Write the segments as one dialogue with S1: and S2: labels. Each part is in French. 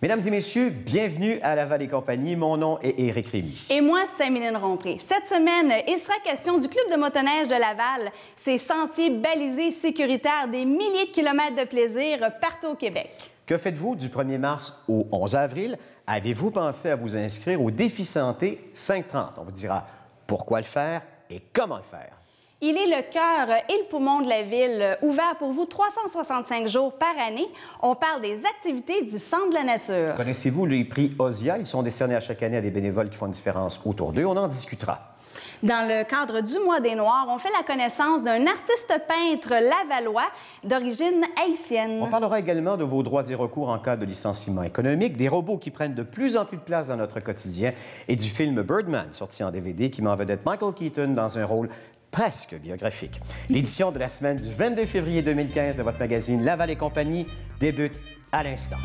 S1: Mesdames et messieurs, bienvenue à Laval et compagnie. Mon nom est Éric Rémy.
S2: Et moi, c'est Mylène Rompré. Cette semaine, il sera question du Club de motoneige de Laval, ses sentiers balisés sécuritaires, des milliers de kilomètres de plaisir partout au Québec.
S1: Que faites-vous du 1er mars au 11 avril? Avez-vous pensé à vous inscrire au Défi Santé 530? On vous dira pourquoi le faire et comment le faire.
S2: Il est le cœur et le poumon de la ville, ouvert pour vous 365 jours par année. On parle des activités du Centre de la nature.
S1: Connaissez-vous les prix OSIA? Ils sont décernés à chaque année à des bénévoles qui font une différence autour d'eux. On en discutera.
S2: Dans le cadre du Mois des Noirs, on fait la connaissance d'un artiste peintre lavallois d'origine haïtienne.
S1: On parlera également de vos droits et recours en cas de licenciement économique, des robots qui prennent de plus en plus de place dans notre quotidien et du film Birdman, sorti en DVD, qui met en vedette Michael Keaton dans un rôle presque biographique. L'édition de la semaine du 22 février 2015 de votre magazine Laval et compagnie débute à l'instant.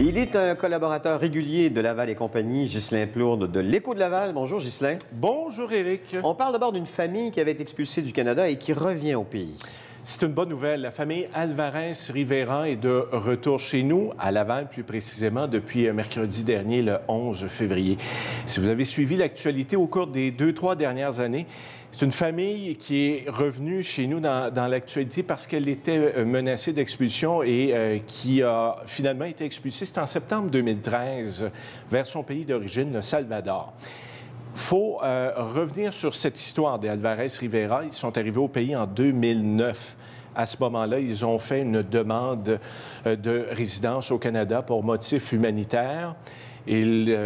S1: Il est un collaborateur régulier de Laval et compagnie, Ghislain Plourde de l'Écho de Laval. Bonjour, Ghislain.
S3: Bonjour, Éric.
S1: On parle d'abord d'une famille qui avait été expulsée du Canada et qui revient au pays.
S3: C'est une bonne nouvelle. La famille Alvarez-Rivera est de retour chez nous, à Laval plus précisément, depuis mercredi dernier, le 11 février. Si vous avez suivi l'actualité au cours des 2-3 dernières années, c'est une famille qui est revenue chez nous dans l'actualité parce qu'elle était menacée d'expulsion et qui a finalement été expulsée. C'est en septembre 2013 vers son pays d'origine, le Salvador. Il faut revenir sur cette histoire des Alvarez-Rivera. Ils sont arrivés au pays en 2009. À ce moment-là, ils ont fait une demande de résidence au Canada pour motif humanitaire. Ils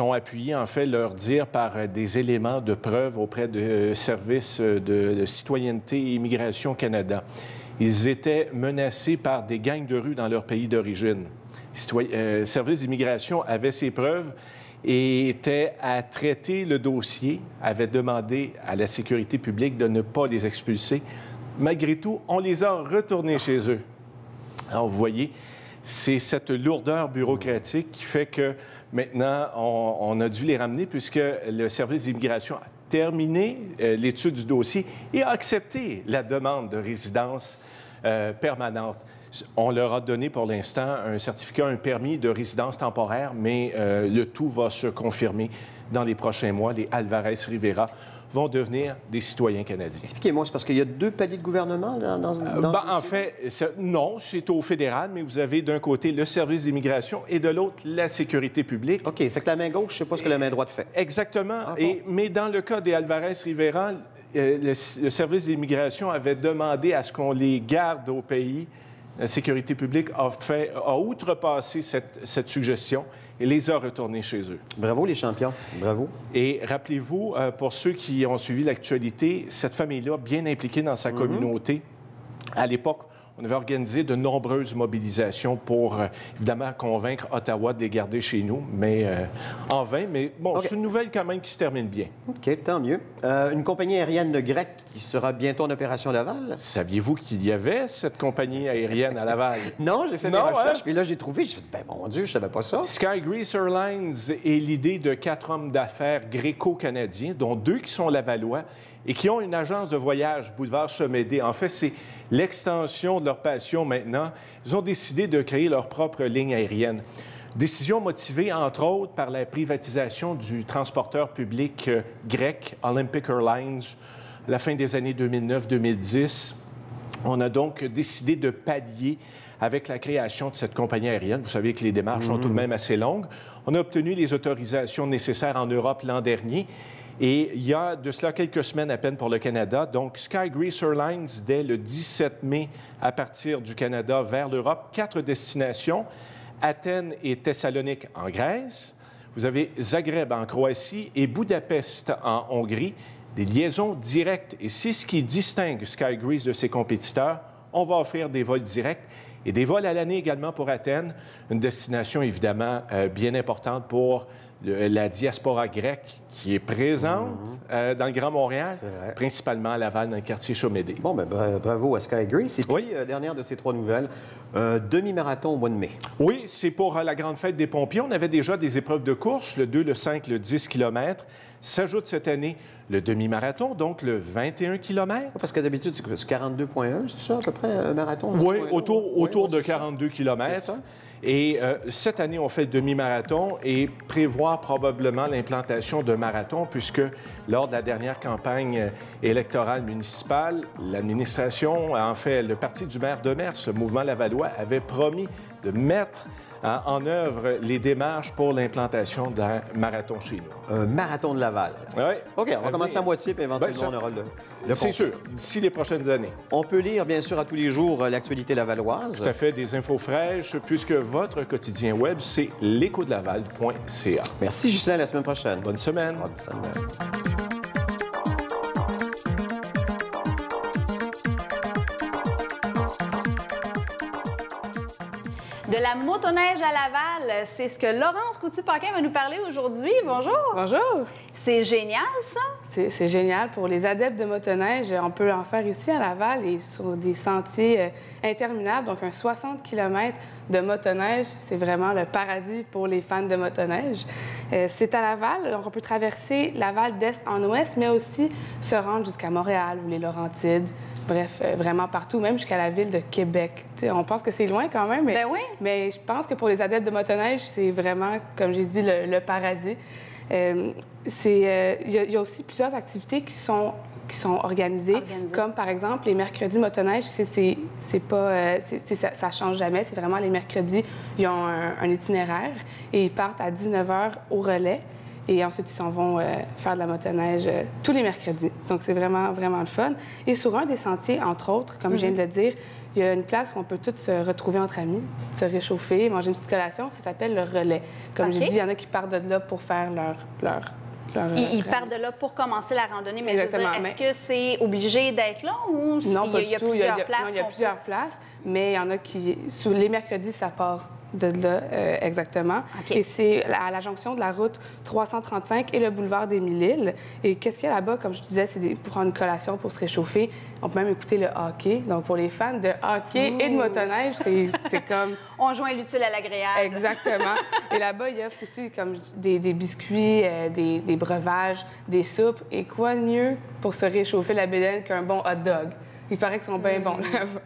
S3: ont appuyé, en fait, leur dire par des éléments de preuve auprès du service de citoyenneté et immigration Canada. Ils étaient menacés par des gangs de rue dans leur pays d'origine. Le service d'immigration avait ses preuves et était à traiter le dossier, avait demandé à la sécurité publique de ne pas les expulser. Malgré tout, on les a retournés chez eux. Alors, vous voyez, c'est cette lourdeur bureaucratique qui fait que maintenant, on a dû les ramener puisque le service d'immigration a terminé l'étude du dossier et a accepté la demande de résidence permanente. On leur a donné pour l'instant un certificat, un permis de résidence temporaire, mais le tout va se confirmer dans les prochains mois. Les Alvarez-Rivera vont devenir des citoyens canadiens.
S1: Expliquez-moi, c'est parce qu'il y a deux paliers de gouvernement dans ce
S3: en fait, non, c'est au fédéral, mais vous avez d'un côté le service d'immigration et de l'autre la sécurité publique.
S1: OK, fait que la main gauche, je ne sais pas ce que la main droite fait.
S3: Exactement.
S1: Ah, bon.
S3: Mais dans le cas des Alvarez-Rivera, le service d'immigration avait demandé à ce qu'on les garde au pays. La sécurité publique a outrepassé cette suggestion et les a retournés chez eux.
S1: Bravo, les champions. Bravo.
S3: Et rappelez-vous, pour ceux qui ont suivi l'actualité, cette famille-là, bien impliquée dans sa communauté, à l'époque, on avait organisé de nombreuses mobilisations pour, évidemment, convaincre Ottawa de les garder chez nous, mais en vain. Mais bon, okay. C'est une nouvelle quand même qui se termine bien.
S1: OK, tant mieux. Une compagnie aérienne grecque qui sera bientôt en opération Laval.
S3: Saviez-vous qu'il y avait cette compagnie aérienne à Laval?
S1: Non, j'ai fait mes recherches, puis là, j'ai trouvé, j'ai fait, ben mon Dieu, je savais pas ça.
S3: Sky Greece Airlines est l'idée de 4 hommes d'affaires gréco-canadiens, dont 2 qui sont lavallois, et qui ont une agence de voyage, Boulevard Chomédé. En fait, c'est l'extension de leur passion maintenant. Ils ont décidé de créer leur propre ligne aérienne. Décision motivée, entre autres, par la privatisation du transporteur public grec Olympic Airlines à la fin des années 2009-2010. On a donc décidé de pallier avec la création de cette compagnie aérienne. Vous savez que les démarches sont tout de même assez longues. On a obtenu les autorisations nécessaires en Europe l'an dernier. Et il y a de cela quelques semaines à peine pour le Canada. Donc, Sky Greece Airlines, dès le 17 mai, à partir du Canada vers l'Europe, 4 destinations, Athènes et Thessalonique en Grèce. Vous avez Zagreb en Croatie et Budapest en Hongrie. Des liaisons directes. Et c'est ce qui distingue Sky Greece de ses compétiteurs. On va offrir des vols directs et des vols à l'année également pour Athènes, une destination évidemment bien importante pour la diaspora grecque qui est présente dans le Grand Montréal, principalement à Laval, dans le quartier Chaumédé.
S1: Bon, ben, bravo à Sky Grace. Et puis, dernière de ces 3 nouvelles, demi-marathon au mois de mai.
S3: Oui, c'est pour la grande fête des pompiers. On avait déjà des épreuves de course, le 2, le 5, le 10 km. S'ajoute cette année le demi-marathon, donc le 21 km.
S1: Parce que d'habitude, c'est 42,1, c'est ça à peu près, un marathon?
S3: Oui, autour de 42 km. Et cette année, on fait le demi-marathon et prévoir probablement l'implantation d'un marathon, puisque lors de la dernière campagne électorale municipale, l'administration, en fait, le parti du maire Demers, ce mouvement lavallois, avait promis de mettre en œuvre les démarches pour l'implantation d'un marathon chez nous.
S1: Un marathon de Laval.
S3: Oui.
S1: OK, on va commencer à moitié, puis éventuellement, on aura le
S3: C'est sûr, d'ici les prochaines années.
S1: On peut lire, bien sûr, à tous les jours l'actualité lavalloise.
S3: Tout à fait, des infos fraîches, puisque votre quotidien web, c'est l'échodelaval.ca.
S1: Merci, Ghislain. À la semaine prochaine.
S3: Bonne semaine.
S1: Bonne semaine.
S2: De la motoneige à Laval, c'est ce que Laurence Coutu-Paquin va nous parler aujourd'hui. Bonjour.
S4: Bonjour.
S2: C'est génial, ça?
S4: C'est génial. Pour les adeptes de motoneige, on peut en faire ici à Laval et sur des sentiers interminables. Donc, un 60 km de motoneige, c'est vraiment le paradis pour les fans de motoneige. C'est à Laval, donc on peut traverser Laval d'est en ouest, mais aussi se rendre jusqu'à Montréal ou les Laurentides. Bref, vraiment partout, même jusqu'à la ville de Québec. T'sais, on pense que c'est loin quand même, mais je pense que pour les adeptes de motoneige, c'est vraiment, comme j'ai dit, le paradis. Il y a aussi plusieurs activités qui sont organisées, comme par exemple les mercredis motoneige. Ça change jamais. C'est vraiment les mercredis, ils ont un itinéraire et ils partent à 19h au relais. Et ensuite, ils s'en vont faire de la motoneige tous les mercredis. Donc, c'est vraiment, vraiment le fun. Et sur un des sentiers, entre autres, comme je viens de le dire, il y a une place où on peut tous se retrouver entre amis, se réchauffer, manger une petite collation. Ça s'appelle le relais. Comme j'ai dit, il y en a qui partent de là pour faire leur
S2: Ils partent de là pour commencer la randonnée. Mais
S4: exactement.
S2: Est-ce que c'est obligé d'être là ou
S4: non,
S2: il y a plusieurs places?
S4: Non, il y a plusieurs places, mais il y en a qui... Sur les mercredis, ça part de là, exactement. Okay. Et c'est à la jonction de la route 335 et le boulevard des Mille-Îles. Et qu'est-ce qu'il y a là-bas? Comme je disais, c'est pour prendre une collation, pour se réchauffer. On peut même écouter le hockey. Donc, pour les fans de hockey et de motoneige, c'est comme...
S2: On joint l'utile à l'agréable.
S4: Exactement. Et là-bas, il offre aussi comme des biscuits, des breuvages, des soupes. Et quoi de mieux pour se réchauffer la bédaine qu'un bon hot dog? Il paraît qu'ils sont bien bons là-bas.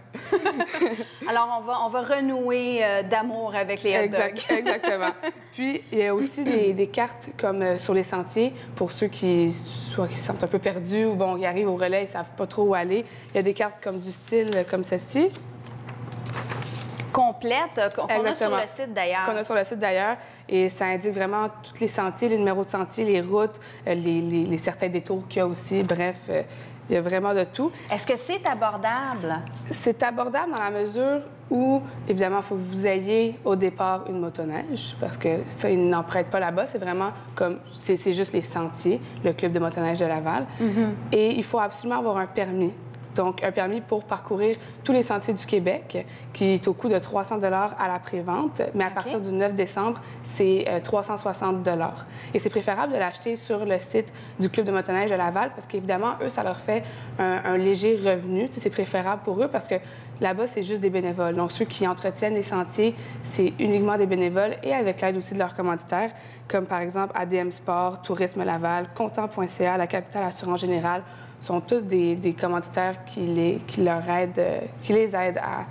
S2: Alors, on va renouer d'amour avec les hot dogs.
S4: Exactement. Puis, il y a aussi des cartes comme sur les sentiers pour ceux qui se sentent un peu perdus ou, bon, ils arrivent au relais, ils ne savent pas trop où aller. Il y a des cartes comme du style comme celle-ci.
S2: Complète, qu'on a sur le site d'ailleurs.
S4: Qu'on a sur le site d'ailleurs. Et ça indique vraiment tous les sentiers, les numéros de sentiers, les routes, les certains détours qu'il y a aussi. Bref, il y a vraiment de tout.
S2: Est-ce que c'est abordable?
S4: C'est abordable dans la mesure où, évidemment, il faut que vous ayez au départ une motoneige, parce que ça, ils n'en prêtent pas là-bas. C'est vraiment comme... C'est juste les sentiers, le club de motoneige de Laval. Et il faut absolument avoir un permis. Donc, un permis pour parcourir tous les sentiers du Québec, qui est au coût de 300 $ à la prévente. Mais à partir du 9 décembre, c'est 360 $. Et c'est préférable de l'acheter sur le site du Club de motoneige de Laval parce qu'évidemment, eux, ça leur fait un léger revenu. Tu sais, c'est préférable pour eux parce que là-bas, c'est juste des bénévoles. Donc, ceux qui entretiennent les sentiers, c'est uniquement des bénévoles et avec l'aide aussi de leurs commanditaires, comme par exemple ADM Sport, Tourisme Laval, Content.ca, la Capitale Assurance Générale, sont tous des commanditaires qui les aident à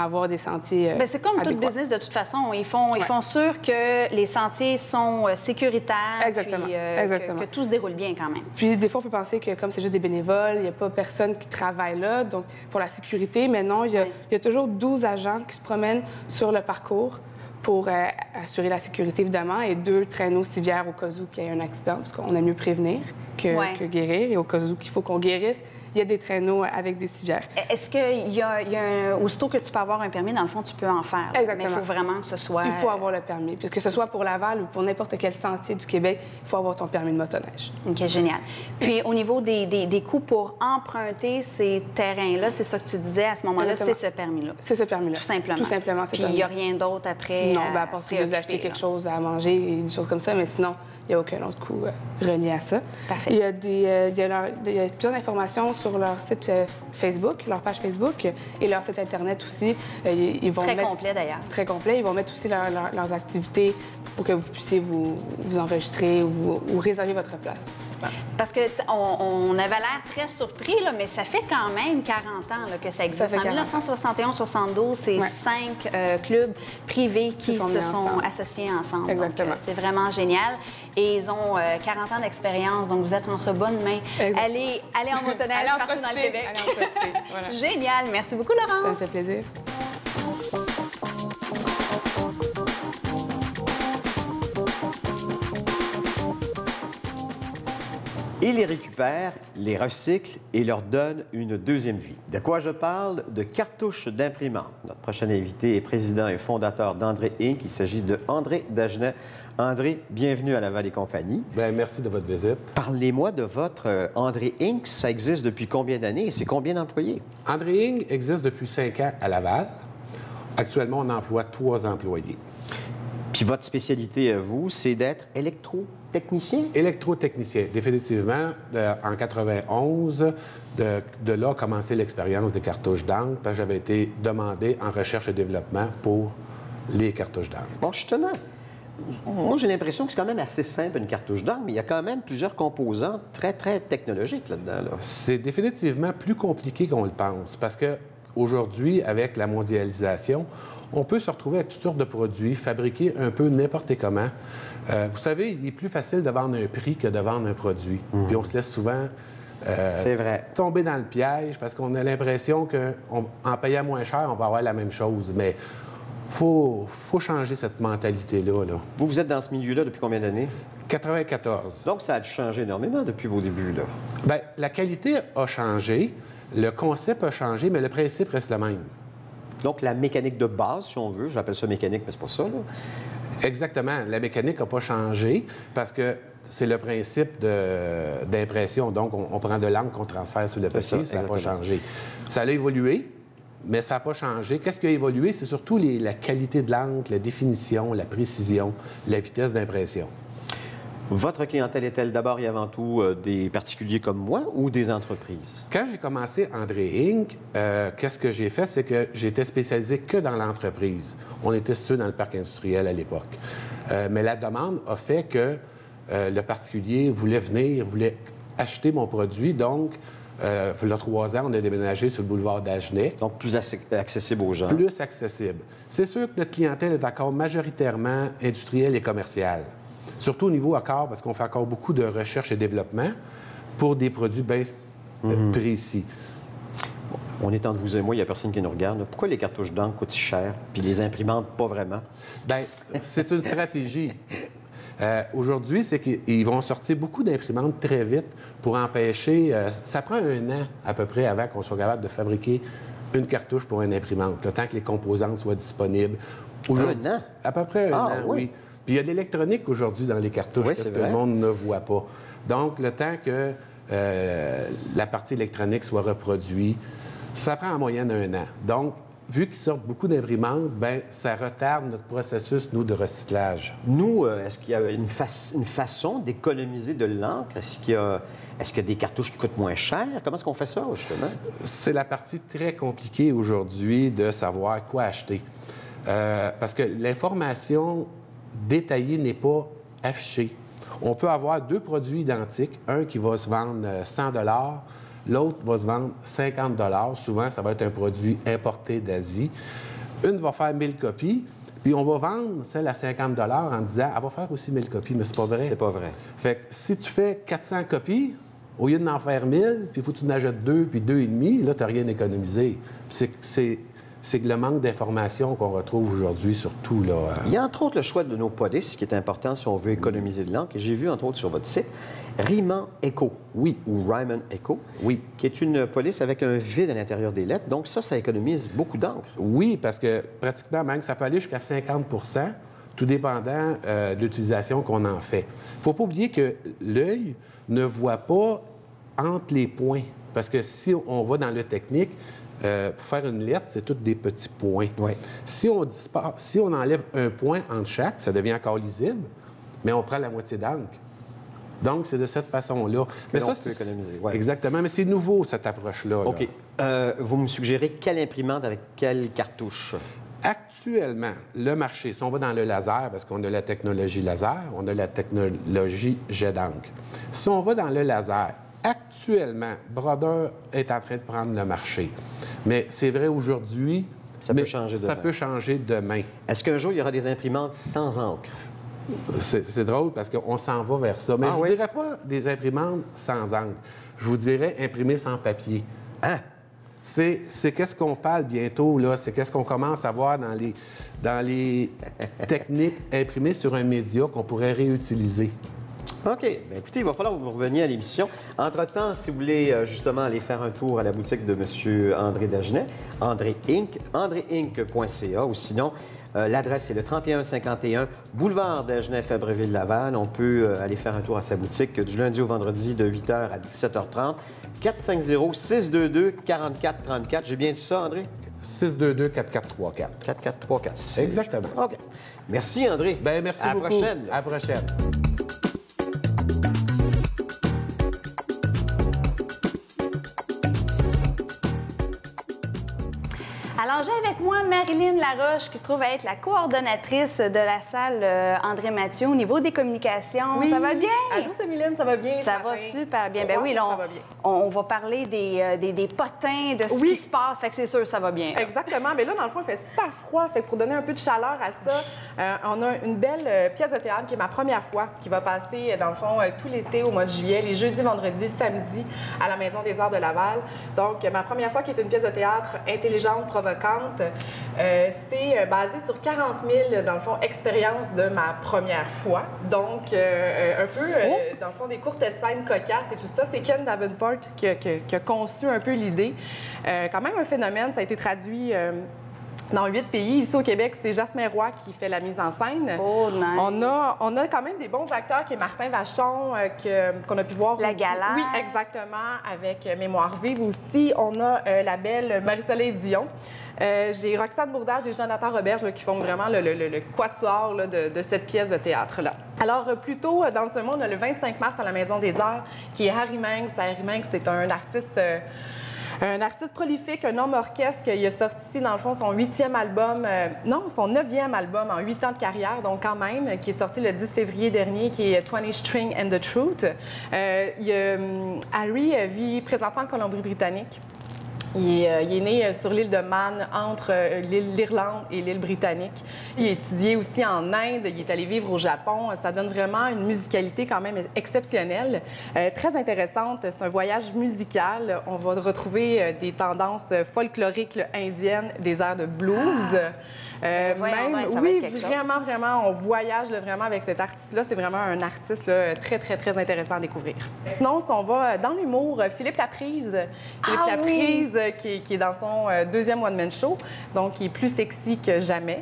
S4: avoir des sentiers
S2: c'est comme
S4: adéquats.
S2: tout business, de toute façon. Ils font sûr que les sentiers sont sécuritaires.
S4: Exactement.
S2: Puis,
S4: Exactement.
S2: Que tout se déroule bien quand même.
S4: Puis, des fois, on peut penser que comme c'est juste des bénévoles, il n'y a pas personne qui travaille là, donc pour la sécurité. Mais non, il y a toujours 12 agents qui se promènent sur le parcours pour assurer la sécurité, évidemment, et 2 traîneaux civières au cas où il y ait un accident, parce qu'on aime mieux prévenir que guérir, et au cas où il faut qu'on guérisse, il y a des traîneaux avec des civières.
S2: Est-ce qu'il y a aussitôt que tu peux avoir un permis, dans le fond, tu peux en faire? Là.
S4: Exactement.
S2: Mais il faut vraiment que ce soit...
S4: Il faut avoir le permis. Puis que ce soit pour Laval ou pour n'importe quel sentier du Québec, il faut avoir ton permis de motoneige.
S2: OK, génial. Puis au niveau des coûts pour emprunter ces terrains-là, c'est ça que tu disais à ce moment-là, c'est ce permis-là?
S4: C'est ce permis-là.
S2: Tout simplement.
S4: Tout simplement, c'est
S2: Puis il n'y a rien d'autre après?
S4: Non, à part si vous achetez quelque chose à manger et des choses comme ça, mais sinon, il n'y a aucun autre coût relié à ça.
S2: Parfait.
S4: Il y a plusieurs informations sur leur site Facebook, leur page Facebook et leur site Internet aussi. Ils vont
S2: très complet, d'ailleurs.
S4: Très complet. Ils vont mettre aussi leurs activités pour que vous puissiez vous enregistrer ou réserver votre place.
S2: Parce que on avait l'air très surpris, là, mais ça fait quand même 40 ans là, que ça existe.
S4: Ça
S2: En 1971-72, c'est 5 clubs privés qui se sont associés ensemble.
S4: Exactement.
S2: Donc, c'est vraiment génial. Et ils ont 40 ans d'expérience, donc vous êtes entre bonnes mains. Allez en motoneige partout dans le Québec.
S4: Allez en profiter. Voilà.
S2: Génial. Merci beaucoup, Laurence.
S4: Ça me fait plaisir.
S1: Ils les récupèrent, les recyclent et leur donnent une deuxième vie. De quoi je parle? De cartouches d'imprimante. Notre prochain invité est président et fondateur d'André Inc. Il s'agit de André Dagenet. André, bienvenue à Laval et compagnie.
S5: Bien, merci de votre visite.
S1: Parlez-moi de votre André Inc. Ça existe depuis combien d'années et c'est combien d'employés?
S5: André Inc. existe depuis 5 ans à Laval. Actuellement, on emploie 3 employés.
S1: Puis votre spécialité, à vous, c'est d'être électrotechnicien?
S5: Électrotechnicien, définitivement. En 91, de là a commencé l'expérience des cartouches d'encre, parce que j'avais été demandé en recherche et développement pour les cartouches d'encre.
S1: Bon, justement, moi, j'ai l'impression que c'est quand même assez simple, une cartouche d'encre, mais il y a quand même plusieurs composants très, très technologiques là-dedans. Là.
S5: C'est définitivement plus compliqué qu'on le pense, parce que aujourd'hui, avec la mondialisation, on peut se retrouver avec toutes sortes de produits, fabriqués un peu n'importe comment. Vous savez, il est plus facile de vendre un prix que de vendre un produit. Puis on se laisse souvent
S1: c'est vrai.
S5: Tomber dans le piège parce qu'on a l'impression qu'en payant moins cher, on va avoir la même chose. Mais faut changer cette mentalité-là. Là.
S1: Vous êtes dans ce milieu-là depuis combien d'années?
S5: 94.
S1: Donc, ça a dû changer énormément depuis vos débuts, là.
S5: Bien, la qualité a changé, le concept a changé, mais le principe reste le même.
S1: Donc, la mécanique de base, si on veut, j'appelle ça mécanique, mais c'est pas ça, là.
S5: Exactement. La mécanique n'a pas changé parce que c'est le principe d'impression. Donc, on prend de l'encre qu'on transfère sur le papier, ça n'a pas changé. Ça a évolué, mais ça n'a pas changé. Qu'est-ce qui a évolué? C'est surtout la qualité de l'encre, la définition, la précision, la vitesse d'impression.
S1: Votre clientèle est-elle d'abord et avant tout des particuliers comme moi ou des entreprises?
S5: Quand j'ai commencé André Inc., qu'est-ce que j'ai fait? C'est que j'étais spécialisé que dans l'entreprise. On était situé dans le parc industriel à l'époque. Mais la demande a fait que le particulier voulait venir, voulait acheter mon produit. Donc, il y a 3 ans, on a déménagé sur le boulevard d'Agenais.
S1: Donc, plus accessible aux gens.
S5: Plus accessible. C'est sûr que notre clientèle est encore majoritairement industrielle et commerciale. Surtout au niveau accord, parce qu'on fait encore beaucoup de recherche et développement pour des produits bien précis.
S1: On est entre vous et moi, il n'y a personne qui nous regarde. Pourquoi les cartouches d'encre coûtent si cher, puis les imprimantes pas vraiment?
S5: Bien, c'est une stratégie. Aujourd'hui, c'est qu'ils vont sortir beaucoup d'imprimantes très vite pour empêcher... ça prend 1 an à peu près avant qu'on soit capable de fabriquer une cartouche pour une imprimante, le temps que les composantes soient disponibles.
S1: 1 an?
S5: À peu près 1 an,
S1: oui.
S5: Puis il y a de l'électronique aujourd'hui dans les cartouches,
S1: oui,
S5: parce que le monde ne voit pas. Donc, le temps que la partie électronique soit reproduite, ça prend en moyenne 1 an. Donc, vu qu'ils sortent beaucoup d'imprimantes, bien, ça retarde notre processus, nous, de recyclage.
S1: Nous, est-ce qu'il y a une façon d'économiser de l'encre? Est-ce qu'il y a des cartouches qui coûtent moins cher? Comment est-ce qu'on fait ça, justement? C'est
S5: la partie très compliquée aujourd'hui de savoir quoi acheter. Parce que l'information détaillée n'est pas affichée. On peut avoir 2 produits identiques, un qui va se vendre 100 $, l'autre va se vendre 50 $. Souvent, ça va être un produit importé d'Asie. Une va faire 1000 copies, puis on va vendre celle à 50 $ en disant « elle va faire aussi 1000 copies », mais c'est pas vrai.
S1: C'est pas vrai.
S5: Fait que si tu fais 400 copies, au lieu d'en faire 1000, puis il faut que tu en achètes 2, puis 2,5, là, tu n'as rien économisé. C'est le manque d'informations qu'on retrouve aujourd'hui, surtout, là.
S1: Il y a entre autres le choix de nos polices qui est important si on veut économiser de l'encre. Et j'ai vu, entre autres, sur votre site, Riemann Echo.
S5: Oui.
S1: Ou Riemann Echo.
S5: Oui.
S1: Qui est une police avec un vide à l'intérieur des lettres. Donc ça économise beaucoup d'encre.
S5: Oui, parce que pratiquement, même, ça peut aller jusqu'à 50 tout dépendant de l'utilisation qu'on en fait. Il ne faut pas oublier que l'œil ne voit pas entre les points. Parce que si on va dans le technique, pour faire une lettre, c'est tous des petits points.
S1: Oui.
S5: Si on enlève un point entre chaque, ça devient encore lisible, mais on prend la moitié d'encre. Donc, c'est de cette façon-là.
S1: Mais ça, peut économiser. Ouais.
S5: Exactement. Mais c'est nouveau, cette approche-là.
S1: OK. Vous me suggérez quelle imprimante avec quelle cartouche?
S5: Actuellement, le marché, si on va dans le laser, parce qu'on a la technologie laser, on a la technologie jet d'encre. Si on va dans le laser, actuellement, Brother est en train de prendre le marché. Mais c'est vrai aujourd'hui.
S1: Ça peut changer demain.
S5: Ça peut changer demain.
S1: Est-ce qu'un jour, il y aura des imprimantes sans encre?
S5: C'est drôle parce qu'on s'en va vers ça. Mais je ne vous dirais pas des imprimantes sans encre. Je vous dirais imprimer sans papier.
S1: Hein?
S5: C'est qu'est-ce qu'on parle bientôt, là. C'est qu'est-ce qu'on commence à voir dans les techniques imprimées sur un média qu'on pourrait réutiliser.
S1: OK. Bien, écoutez, il va falloir que vous reveniez à l'émission. Entre-temps, si vous voulez justement aller faire un tour à la boutique de M. André Dagenet, André Inc., andréinc.ca, ou sinon, l'adresse est le 3151 boulevard Dagenet-Fabreville-Laval. On peut aller faire un tour à sa boutique du lundi au vendredi de 8h à 17h30. 450-622-4434. J'ai bien dit ça, André?
S5: 622-4434.
S1: 4434.
S5: Exactement.
S1: OK. Merci, André.
S5: Bien, merci beaucoup.
S1: À la prochaine.
S5: À la prochaine.
S2: Alors, j'ai avec moi Marilyn Laroche, qui se trouve être la coordonnatrice de la salle André Mathieu au niveau des communications.
S6: Oui.
S2: Ça va bien?
S6: Allô, c'est Mylène, ça va bien?
S2: Ça va super bien. Ben oui, là,
S6: ça va bien.
S2: on va parler des potins, de ce qui se passe. Fait que c'est sûr, ça va bien.
S6: Exactement. Mais là, dans le fond, il fait super froid. Fait que pour donner un peu de chaleur à ça, on a une belle pièce de théâtre qui est ma première fois, qui va passer, dans le fond, tout l'été au mois de juillet, les jeudis, vendredis, samedis, à la Maison des Arts de Laval. Donc, ma première fois qui est une pièce de théâtre intelligente, provocante. C'est basé sur 40 000, dans le fond, expériences de ma première fois. Donc, un peu, dans le fond, des courtes scènes cocasses et tout ça. C'est Ken Davenport qui a conçu un peu l'idée. Quand même un phénomène, ça a été traduit dans 8 pays. Ici, au Québec, c'est Jasmin Roy qui fait la mise en scène.
S2: Oh, nice.
S6: On a quand même des bons acteurs, qui est Martin Vachon, qu'on a pu voir
S2: La
S6: aussi.
S2: Galère.
S6: Oui, exactement, avec Mémoire vive aussi. On a la belle Marie-Soleil Dion. J'ai Roxane Bourdage et Jonathan Roberge là, qui font vraiment le quatuor là, de cette pièce de théâtre-là. Alors, plus tôt dans ce mois, on a le 25 mars à la Maison des Arts, qui est Harry Manx. Harry Manx, c'est un artiste prolifique, un homme orchestre. Il a sorti, dans le fond, son 8e album, son 9e album en 8 ans de carrière, donc quand même, qui est sorti le 10 février dernier, qui est 20 String and the Truth. Harry vit présentement en Colombie-Britannique. Il est né sur l'île de Man, entre l'Irlande et l'île britannique. Il a étudié aussi en Inde, il est allé vivre au Japon. Ça donne vraiment une musicalité quand même exceptionnelle, très intéressante. C'est un voyage musical. On va retrouver des tendances folkloriques là, indiennes, des airs de blues. Vraiment, on voyage là, vraiment avec cet artiste-là. C'est vraiment un artiste là, très, très, très intéressant à découvrir. Sinon, si on va dans l'humour, Philippe Laprise. Philippe Laprise, qui est dans son deuxième one-man show, donc qui est plus sexy que jamais.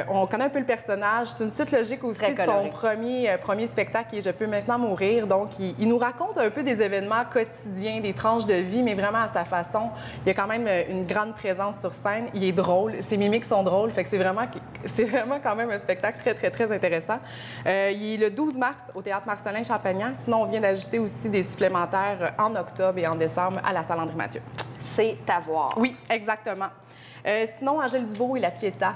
S6: On connaît un peu le personnage. C'est une suite logique aussi de son premier spectacle qui est « Je peux maintenant mourir ». Donc, il nous raconte un peu des événements quotidiens, des tranches de vie, mais vraiment à sa façon. Il y a quand même une grande présence sur scène. Il est drôle. Ses mimiques sont drôles. Fait que c'est vraiment quand même un spectacle très, très, très intéressant. Il est le 12 mars au Théâtre Marcelin-Champagnat. Sinon, on vient d'ajouter aussi des supplémentaires en octobre et en décembre à la salle André Mathieu.
S2: C'est à voir.
S6: Oui, exactement. Sinon, Angèle Dubois et La Pietà,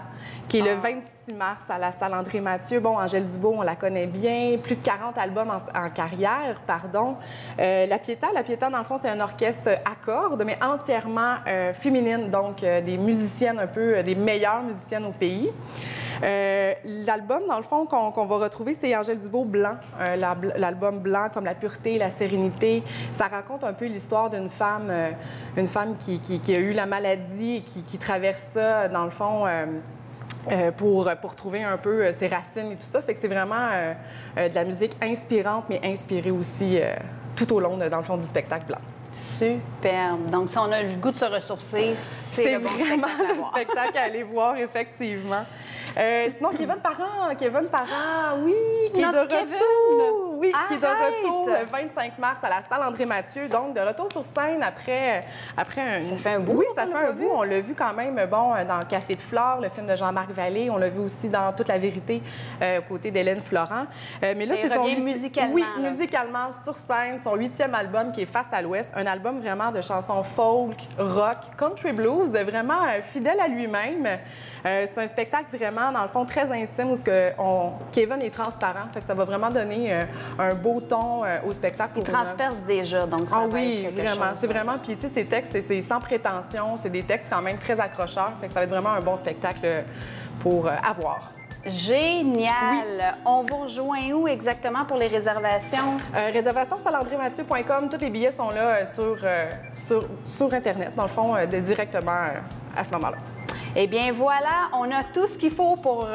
S6: qui est le 26 mars à la salle André Mathieu. Bon, Angèle Dubois, on la connaît bien. Plus de 40 albums en carrière, pardon. La Pietà, dans le fond, c'est un orchestre à cordes, mais entièrement féminine. Donc, des musiciennes un peu, des meilleures musiciennes au pays. L'album, dans le fond, qu'on va retrouver, c'est Angèle Dubois Blanc. L'album Blanc, comme la pureté, la sérénité. Ça raconte un peu l'histoire d'une femme, qui a eu la maladie et qui traverse ça, dans le fond, pour trouver un peu ses racines et tout ça. Fait que c'est vraiment de la musique inspirante, mais inspirée aussi tout au long, dans le fond, du spectacle blanc.
S2: Superbe. Donc, si on a le goût de se ressourcer, c'est le bon
S6: vraiment
S2: spectacle à
S6: le
S2: voir.
S6: spectacle à aller voir, effectivement. Sinon, Kevin Parent, oui, qui est de
S2: Notre
S6: retour.
S2: Kevin!
S6: Oui, qui est de
S2: Arrête!
S6: retour le 25 mars à la salle André-Mathieu. Donc, de retour sur scène après un...
S2: Ça fait un bout.
S6: Oui, ça fait un bout. On l'a vu quand même, bon, dans Café de Flore, le film de Jean-Marc Vallée. On l'a vu aussi dans Toute la vérité, aux côtés d'Hélène Florent. Mais là,
S2: il
S6: c'est son...
S2: revient musicalement.
S6: Oui,
S2: là.
S6: musicalement, sur scène, son 8e album qui est Face à l'Ouest. Un album vraiment de chansons folk, rock, country blues, vraiment fidèle à lui-même. C'est un spectacle vraiment, dans le fond, très intime où Kevin est transparent. Fait que ça va vraiment donner un beau ton au spectacle.
S2: Il transperce déjà, donc ça va
S6: oui,
S2: être quelque
S6: vraiment.
S2: chose.
S6: C'est vraiment... Puis, tu sais, ces textes, c'est sans prétention. C'est des textes quand même très accrocheurs. Fait que ça va être vraiment un bon spectacle pour avoir.
S2: Génial!
S6: Oui.
S2: On vous rejoint où exactement pour les réservations?
S6: Réservation salandrémathieu.com. Tous les billets sont là sur Internet, dans le fond, directement à ce moment-là.
S2: Eh bien, voilà, on a tout ce qu'il faut pour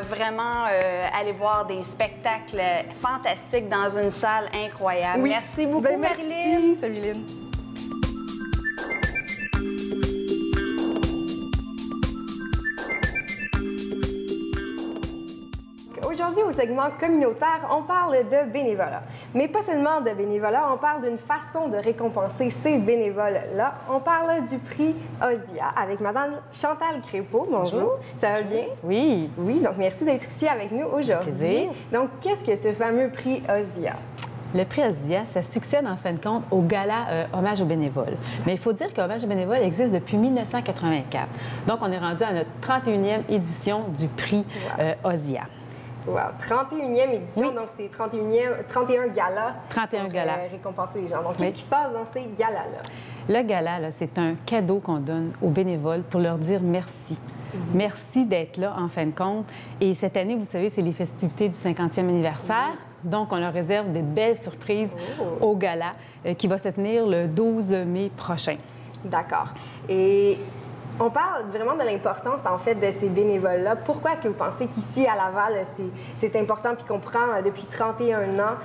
S2: vraiment aller voir des spectacles fantastiques dans une salle incroyable.
S6: Oui.
S2: Merci beaucoup,
S6: Ben,
S2: Marilyn.
S6: Merci, Marilyn.
S7: Aujourd'hui, au segment communautaire, on parle de bénévolat. Mais pas seulement de bénévolat, on parle d'une façon de récompenser ces bénévoles-là. On parle du prix OSIA avec Madame Chantal Crépeau. Bonjour. Ça va bien?
S8: Oui.
S7: Oui, donc merci d'être ici avec nous aujourd'hui.
S8: plaisir.
S7: Donc, qu'est-ce que ce fameux prix OSIA?
S8: Le prix OSIA, ça succède en fin de compte au gala Hommage aux bénévoles. Mais il faut dire que Hommage aux bénévoles existe depuis 1984. Donc, on est rendu à notre 31e édition du prix OSIA.
S7: Wow, 31e édition,
S8: Oui.
S7: donc c'est 31 galas.
S8: 31
S7: pour,
S8: galas.
S7: récompenser les gens. Donc,
S8: Oui.
S7: qu'est-ce qui se passe dans ces galas-là?
S8: Le gala, là, c'est un cadeau qu'on donne aux bénévoles pour leur dire merci. Merci d'être là, en fin de compte. Et cette année, vous savez, c'est les festivités du 50e anniversaire. Donc, on leur réserve des belles surprises au gala qui va se tenir le 12 mai prochain.
S7: D'accord. Et on parle vraiment de l'importance, en fait, de ces bénévoles-là. Pourquoi est-ce que vous pensez qu'ici, à Laval, c'est important puis qu'on prend depuis 31 ans,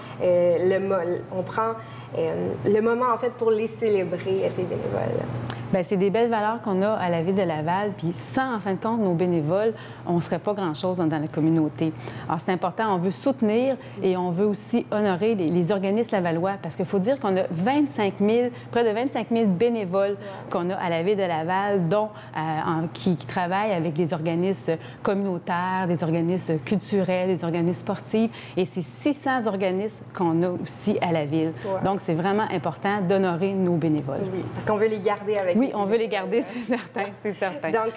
S7: on prend le moment, en fait, pour les célébrer, ces bénévoles-là?
S8: Bien, c'est des belles valeurs qu'on a à la Ville de Laval. Puis sans, en fin de compte, nos bénévoles, on ne serait pas grand-chose dans la communauté. Alors, c'est important. On veut soutenir et on veut aussi honorer les organismes lavallois parce qu'il faut dire qu'on a près de 25 000 bénévoles qu'on a à la Ville de Laval, dont qui travaillent avec des organismes communautaires, des organismes culturels, des organismes sportifs. Et c'est 600 organismes qu'on a aussi à la Ville.
S7: Ouais.
S8: Donc, c'est vraiment important d'honorer nos bénévoles.
S7: Oui, parce qu'on veut les garder avec
S8: Oui,
S7: ces
S8: on veut les
S7: bénévoles-là.
S8: garder, c'est certain, c'est certain.
S7: Donc,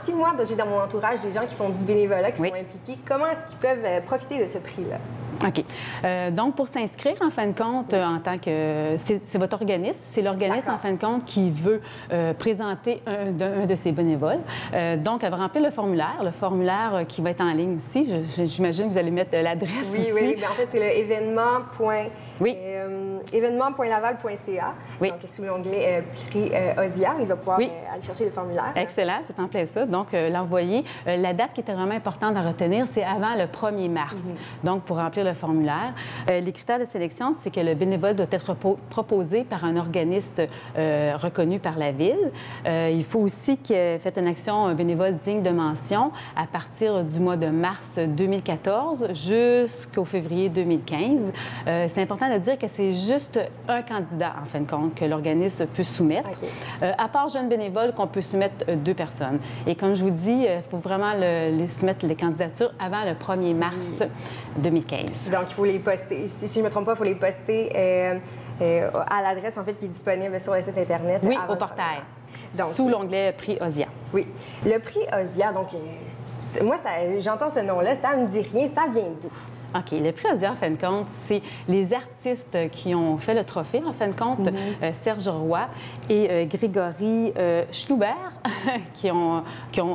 S7: si moi, j'ai dans mon entourage des gens qui font du bénévolat, qui
S8: Oui.
S7: sont impliqués, comment est-ce qu'ils peuvent profiter de ce prix-là?
S8: OK. Donc, pour s'inscrire, en fin de compte, en tant que... C'est votre organisme. C'est l'organisme, en fin de compte, qui veut présenter un de ses bénévoles. Donc, elle va remplir le formulaire qui va être en ligne aussi. J'imagine que vous allez mettre l'adresse
S7: Oui,
S8: ici.
S7: oui. Bien, en fait, c'est le
S8: Oui.
S7: événement.laval.ca.
S8: Oui.
S7: Donc, sous l'onglet prix OSIA, il va pouvoir
S8: Oui.
S7: aller chercher le formulaire.
S8: Excellent, c'est en plein ça. Donc, l'envoyer. La date qui était vraiment importante à retenir, c'est avant le 1er mars. Donc, pour remplir le formulaire. Les critères de sélection, c'est que le bénévole doit être proposé par un organisme reconnu par la Ville. Il faut aussi qu'il ait fait une action bénévole digne de mention à partir du mois de mars 2014 jusqu'au février 2015. C'est important de dire que c'est juste un candidat, en fin de compte, que l'organisme peut soumettre.
S7: OK.
S8: À part jeunes bénévoles, qu'on peut soumettre 2 personnes. Et comme je vous dis, il faut vraiment soumettre les candidatures avant le 1er mars 2015.
S7: Donc, il faut les poster. Si je ne me trompe pas, il faut les poster à l'adresse, en fait, qui est disponible sur le site Internet.
S8: Oui,
S7: avant
S8: au
S7: le
S8: portail,
S7: 1er mars. Donc,
S8: sous l'onglet Prix OSIA.
S7: oui. Le prix OSIA, donc, moi, j'entends ce nom-là, ça me dit rien. Ça vient d'où?
S8: OK. Le prix OSIA, en fin de compte, c'est les artistes qui ont fait le trophée, en fin de compte, Serge Roy et Grégory Schloubert, qui ont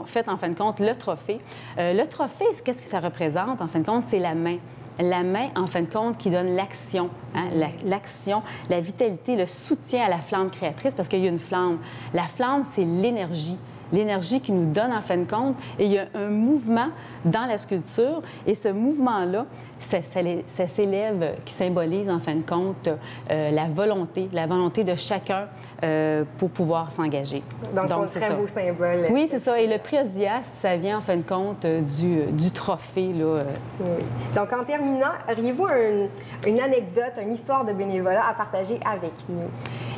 S8: fait, en fin de compte, le trophée. Le trophée, qu'est-ce que ça représente? En fin de compte, c'est la main. La main, en fin de compte, qui donne l'action, hein? L'action, la vitalité, le soutien à la flamme créatrice, parce qu'il y a une flamme. La flamme, c'est l'énergie. l'énergie qu'ils nous donnent en fin de compte. Et il y a un mouvement dans la sculpture. Et ce mouvement-là, ça s'élève, qui symbolise en fin de compte la volonté de chacun pour pouvoir s'engager.
S7: Donc c'est un très beau symbole.
S8: Oui, c'est ça. Et le prix Osias, ça vient en fin de compte du trophée. Là.
S7: Oui. Donc en terminant, auriez-vous une anecdote, une histoire de bénévolat à partager avec nous?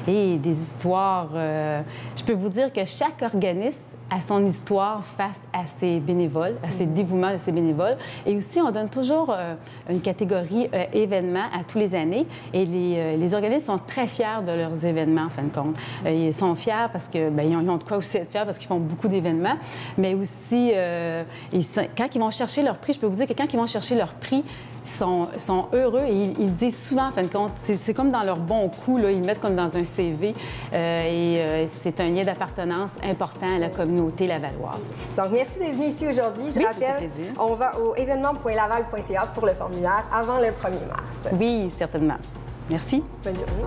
S8: Et des histoires... je peux vous dire que chaque organisme a son histoire face à ses bénévoles, à ses dévouements de ses bénévoles. Et aussi, on donne toujours une catégorie événements à tous les années. Et les organismes sont très fiers de leurs événements, en fin de compte. Ils sont fiers parce que ils ont de quoi aussi être fiers parce qu'ils font beaucoup d'événements. Mais aussi, quand ils vont chercher leur prix, je peux vous dire que quand ils vont chercher leur prix, ils sont heureux et ils disent souvent, en fin de compte, c'est comme dans leur bon coup, là, ils le mettent comme dans un CV c'est un lien d'appartenance important à la communauté lavalloise.
S7: Donc, merci d'être venu ici aujourd'hui. Je rappelle, on va au événement.laval.ca pour le formulaire avant le 1er mars.
S8: Oui, certainement. Merci.
S7: Bonne journée.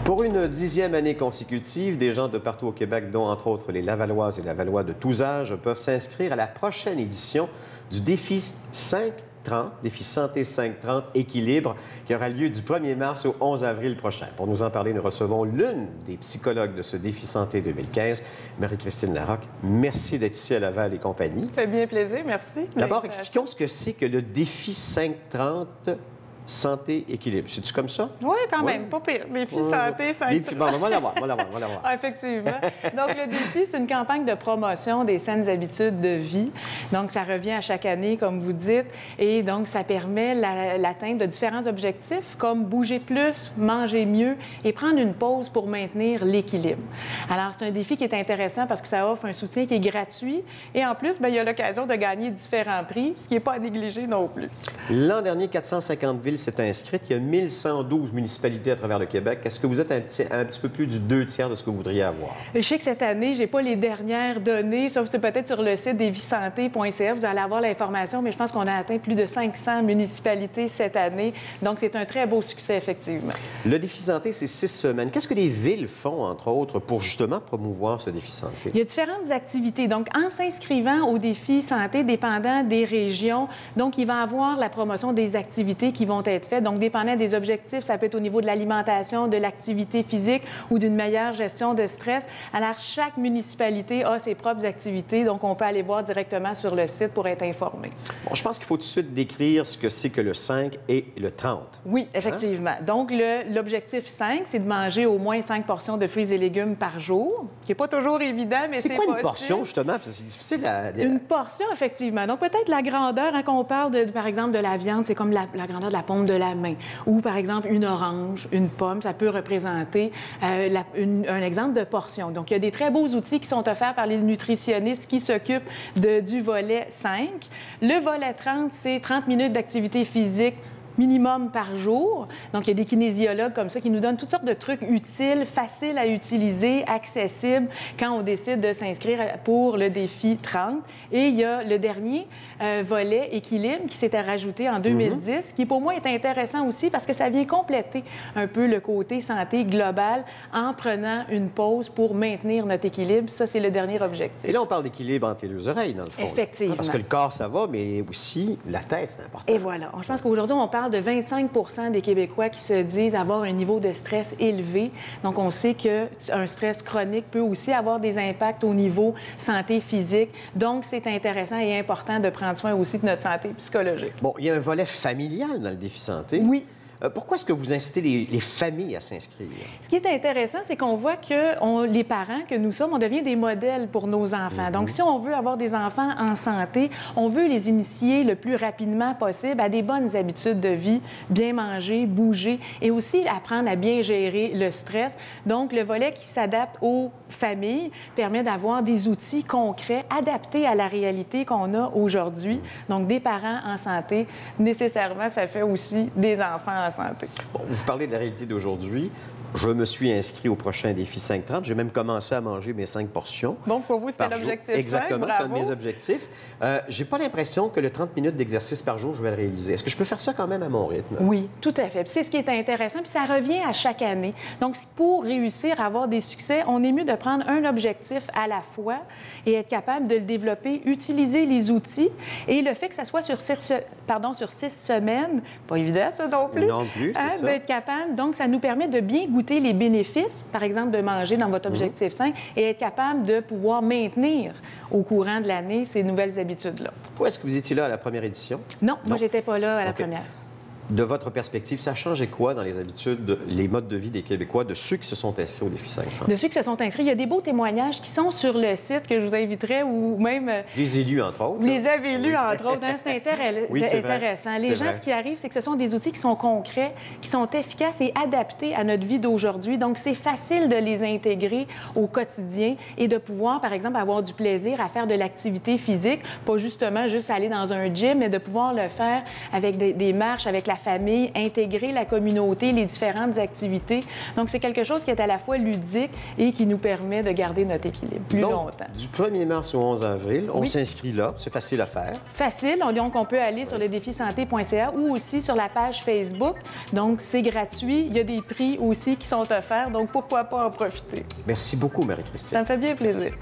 S1: Pour une 10e année consécutive, des gens de partout au Québec, dont entre autres les Lavalloises et Lavallois de tous âges, peuvent s'inscrire à la prochaine édition du défi 530, défi Santé 530 Équilibre, qui aura lieu du 1er mars au 11 avril prochain. Pour nous en parler, nous recevons l'une des psychologues de ce défi Santé 2015, Marie-Christine Larocque. Merci d'être ici à Laval et compagnie.
S6: Ça fait bien plaisir, merci.
S1: D'abord, expliquons ce que c'est que le défi 530 Santé, équilibre. C'est-tu comme ça?
S6: Oui, quand même. Pas pire. Défi santé, santé.
S1: Bon, on va l'avoir.
S6: Ah, effectivement. Donc, le défi, c'est une campagne de promotion des saines habitudes de vie. Donc, ça revient à chaque année, comme vous dites. Et donc, ça permet l'atteinte de différents objectifs, comme bouger plus, manger mieux et prendre une pause pour maintenir l'équilibre. Alors, c'est un défi qui est intéressant parce que ça offre un soutien qui est gratuit. Et en plus, bien, il y a l'occasion de gagner différents prix, ce qui n'est pas à négliger non plus.
S1: L'an dernier, 450 villes s'est inscrite. Il y a 1112 municipalités à travers le Québec. Est-ce que vous êtes un petit peu plus du 2/3 de ce que vous voudriez avoir?
S6: Je sais que cette année, je n'ai pas les dernières données, sauf que c'est peut-être sur le site défisanté.ca. Vous allez avoir l'information, mais je pense qu'on a atteint plus de 500 municipalités cette année. Donc, c'est un très beau succès, effectivement.
S1: Le défi santé, c'est 6 semaines. Qu'est-ce que les villes font, entre autres, pour justement promouvoir ce défi santé?
S6: Il y a différentes activités. Donc, en s'inscrivant au défi santé, dépendant des régions, donc, il va y avoir la promotion des activités qui vont être faites. Donc, dépendant des objectifs, ça peut être au niveau de l'alimentation, de l'activité physique ou d'une meilleure gestion de stress. Alors, chaque municipalité a ses propres activités. Donc, on peut aller voir directement sur le site pour être informé.
S1: Bon, je pense qu'il faut tout de suite décrire ce que c'est que le 5 et le 30.
S6: Oui, effectivement. Hein? Donc, l'objectif 5, c'est de manger au moins 5 portions de fruits et légumes par jour, qui n'est pas toujours évident, mais c'est possible.
S1: C'est quoi une portion, justement? C'est difficile à...
S6: Une portion, effectivement. Donc, peut-être la grandeur, hein, quand on parle, par exemple, de la viande, c'est comme la grandeur de la paume de la main. Ou, par exemple, une orange, une pomme, ça peut représenter un exemple de portion. Donc, il y a des très beaux outils qui sont offerts par les nutritionnistes qui s'occupent du volet 5. Le volet 30, c'est 30 minutes d'activité physique minimum par jour. Donc, il y a des kinésiologues comme ça qui nous donnent toutes sortes de trucs utiles, faciles à utiliser, accessibles quand on décide de s'inscrire pour le défi 30. Et il y a le dernier volet équilibre qui s'était rajouté en 2010, qui pour moi est intéressant aussi parce que ça vient compléter un peu le côté santé global en prenant une pause pour maintenir notre équilibre. Ça, c'est le dernier objectif.
S1: Et là, on parle d'équilibre entre les deux oreilles, dans le fond.
S6: Effectivement.
S1: Parce que le corps, ça va, mais aussi la tête, c'est important.
S6: Et voilà. Je pense qu'aujourd'hui, on parle de 25 des Québécois qui se disent avoir un niveau de stress élevé. Donc, on sait qu'un stress chronique peut aussi avoir des impacts au niveau santé physique. Donc, c'est intéressant et important de prendre soin aussi de notre santé psychologique.
S1: Bon, il y a un volet familial dans le défi santé.
S6: Oui.
S1: Pourquoi est-ce que vous incitez les familles à s'inscrire?
S6: Ce qui est intéressant, c'est qu'on voit que les parents que nous sommes, on devient des modèles pour nos enfants. Donc, si on veut avoir des enfants en santé, on veut les initier le plus rapidement possible à des bonnes habitudes de vie, bien manger, bouger et aussi apprendre à bien gérer le stress. Donc, le volet qui s'adapte aux familles permet d'avoir des outils concrets adaptés à la réalité qu'on a aujourd'hui. Donc, des parents en santé, nécessairement, ça fait aussi des enfants en
S8: en santé.
S1: Bon, vous parlez de la réalité d'aujourd'hui. Je me suis inscrit au prochain défi 5-30. J'ai même commencé à manger mes 5 portions.
S8: Donc, pour vous, c'était l'objectif 5.
S1: Exactement, c'est un de
S8: bravo.
S1: mes objectifs. J'ai pas l'impression que le 30 minutes d'exercice par jour, je vais le réaliser. Est-ce que je peux faire ça quand même à mon rythme?
S8: Oui, tout à fait. Puis c'est ce qui est intéressant, puis ça revient à chaque année. Donc, pour réussir à avoir des succès, on est mieux de prendre un objectif à la fois et être capable de le développer, utiliser les outils. Et le fait que ça soit sur 6 semaines, pas évident ça non plus.
S1: Non plus, c'est ça.
S8: D'être capable. Donc, ça nous permet de bien goûter les bénéfices, par exemple, de manger dans votre objectif 5 et être capable de pouvoir maintenir au courant de l'année ces nouvelles habitudes-là.
S1: Où est-ce que vous étiez là à la première édition?
S8: Non, moi, j'étais pas là à la première.
S1: De votre perspective, ça a changé quoi dans les habitudes, les modes de vie des Québécois, de ceux qui se sont inscrits au défi 5?
S8: De ceux qui se sont inscrits, il y a des beaux témoignages qui sont sur le site que je vous inviterais ou même...
S1: Je les ai lus, entre autres.
S8: Vous les avez lus, entre autres. Hein? C'est intéressant. Les gens, ce qui arrive, c'est que ce sont des outils qui sont concrets, qui sont efficaces et adaptés à notre vie d'aujourd'hui. Donc, c'est facile de les intégrer au quotidien et de pouvoir, par exemple, avoir du plaisir à faire de l'activité physique, pas justement juste aller dans un gym, mais de pouvoir le faire avec des marches, avec la famille, intégrer la communauté, les différentes activités. Donc, c'est quelque chose qui est à la fois ludique et qui nous permet de garder notre équilibre plus longtemps.
S1: Du 1er mars au 11 avril, on s'inscrit là. C'est facile à faire.
S8: Facile. Donc, on peut aller sur le défisanté.ca ou aussi sur la page Facebook. Donc, c'est gratuit. Il y a des prix aussi qui sont offerts. Donc, pourquoi pas en profiter?
S1: Merci beaucoup, Marie-Christine.
S8: Ça me fait bien plaisir.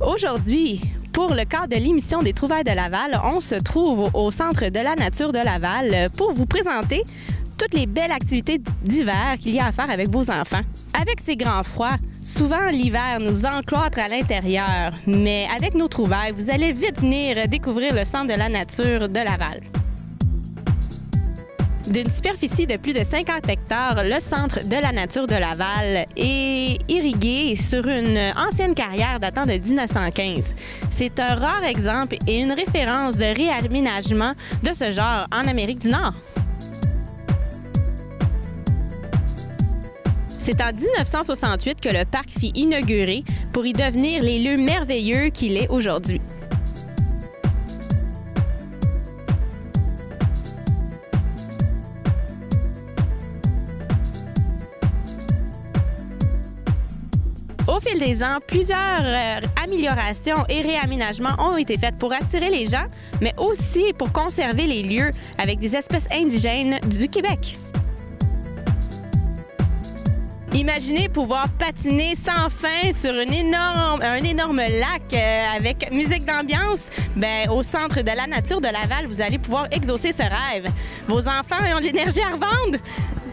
S9: Aujourd'hui, pour le cadre de l'émission des Trouvailles de Laval, on se trouve au Centre de la nature de Laval pour vous présenter toutes les belles activités d'hiver qu'il y a à faire avec vos enfants. Avec ces grands froids, souvent l'hiver nous encloître à l'intérieur, mais avec nos trouvailles, vous allez vite venir découvrir le Centre de la nature de Laval. D'une superficie de plus de 50 hectares, le Centre de la nature de Laval est irrigué sur une ancienne carrière datant de 1915. C'est un rare exemple et une référence de réaménagement de ce genre en Amérique du Nord. C'est en 1968 que le parc fut inauguré pour y devenir les lieux merveilleux qu'il est aujourd'hui. Au fil des ans, plusieurs améliorations et réaménagements ont été faites pour attirer les gens, mais aussi pour conserver les lieux avec des espèces indigènes du Québec. Imaginez pouvoir patiner sans fin sur un énorme lac avec musique d'ambiance. Bien, au Centre de la nature de Laval, vous allez pouvoir exaucer ce rêve. Vos enfants ont de l'énergie à revendre?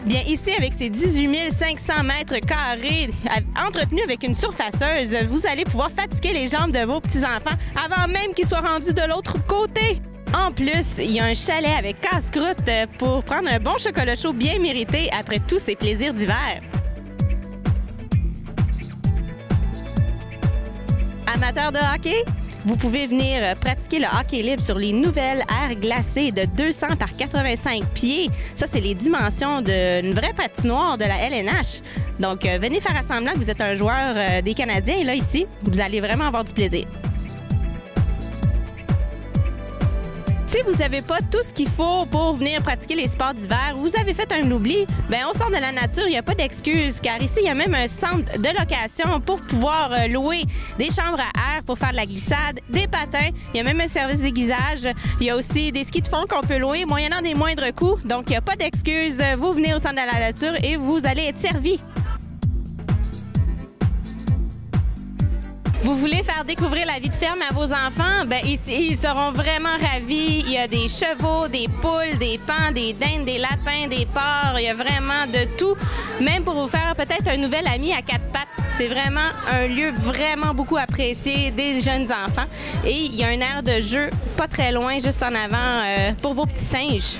S9: Bien, ici, avec ces 18 500 mètres carrés entretenus avec une surfaceuse, vous allez pouvoir fatiguer les jambes de vos petits-enfants avant même qu'ils soient rendus de l'autre côté. En plus, il y a un chalet avec casse-croûte pour prendre un bon chocolat chaud bien mérité après tous ces plaisirs d'hiver. Amateurs de hockey? Vous pouvez venir pratiquer le hockey libre sur les nouvelles aires glacées de 200 par 85 pieds. Ça, c'est les dimensions d'une vraie patinoire de la LNH. Donc, venez faire semblant que vous êtes un joueur des Canadiens. Et là, ici, vous allez vraiment avoir du plaisir. Si vous n'avez pas tout ce qu'il faut pour venir pratiquer les sports d'hiver, vous avez fait un oubli, bien, au Centre de la nature, il n'y a pas d'excuse, car ici, il y a même un centre de location pour pouvoir louer des chambres à air pour faire de la glissade, des patins, il y a même un service d'aiguisage, il y a aussi des skis de fond qu'on peut louer moyennant des moindres coûts, donc il n'y a pas d'excuse, vous venez au Centre de la nature et vous allez être servi. Vous voulez faire découvrir la vie de ferme à vos enfants? Bien, ici, ils seront vraiment ravis. Il y a des chevaux, des poules, des paons, des dindes, des lapins, des porcs. Il y a vraiment de tout. Même pour vous faire peut-être un nouvel ami à quatre pattes. C'est vraiment un lieu vraiment beaucoup apprécié des jeunes enfants. Et il y a un aire de jeu pas très loin, juste en avant, pour vos petits singes.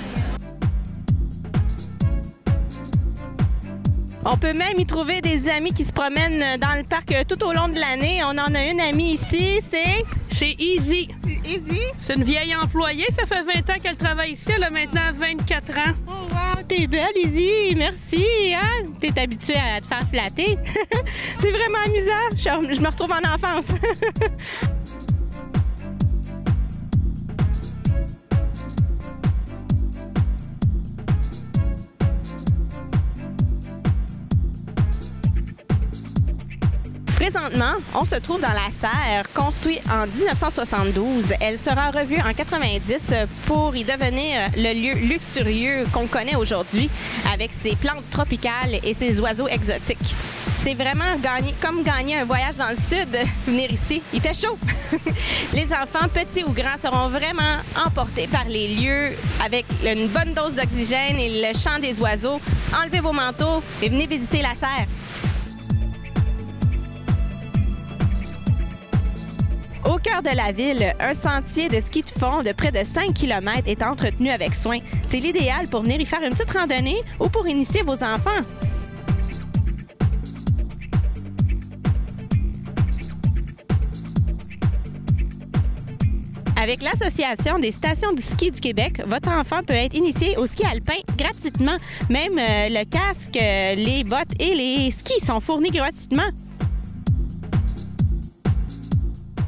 S9: On peut même y trouver des amis qui se promènent dans le parc tout au long de l'année. On en a une amie ici,
S10: c'est Izzy.
S9: Izzy?
S10: C'est une vieille employée, ça fait 20 ans qu'elle travaille ici, elle a maintenant 24 ans.
S9: Oh wow, t'es belle Izzy, merci. Hein? T'es habituée à te faire flatter. C'est vraiment amusant, je me retrouve en enfance. Présentement, on se trouve dans la serre, construite en 1972. Elle sera revue en 90 pour y devenir le lieu luxurieux qu'on connaît aujourd'hui, avec ses plantes tropicales et ses oiseaux exotiques. C'est vraiment comme gagner un voyage dans le sud, venir ici. Il fait chaud. Les enfants, petits ou grands, seront vraiment emportés par les lieux avec une bonne dose d'oxygène et le chant des oiseaux. Enlevez vos manteaux et venez visiter la serre. Au cœur de la ville, un sentier de ski de fond de près de 5 km est entretenu avec soin. C'est l'idéal pour venir y faire une petite randonnée ou pour initier vos enfants. Avec l'Association des stations du ski du Québec, votre enfant peut être initié au ski alpin gratuitement. Même le casque, les bottes et les skis sont fournis gratuitement.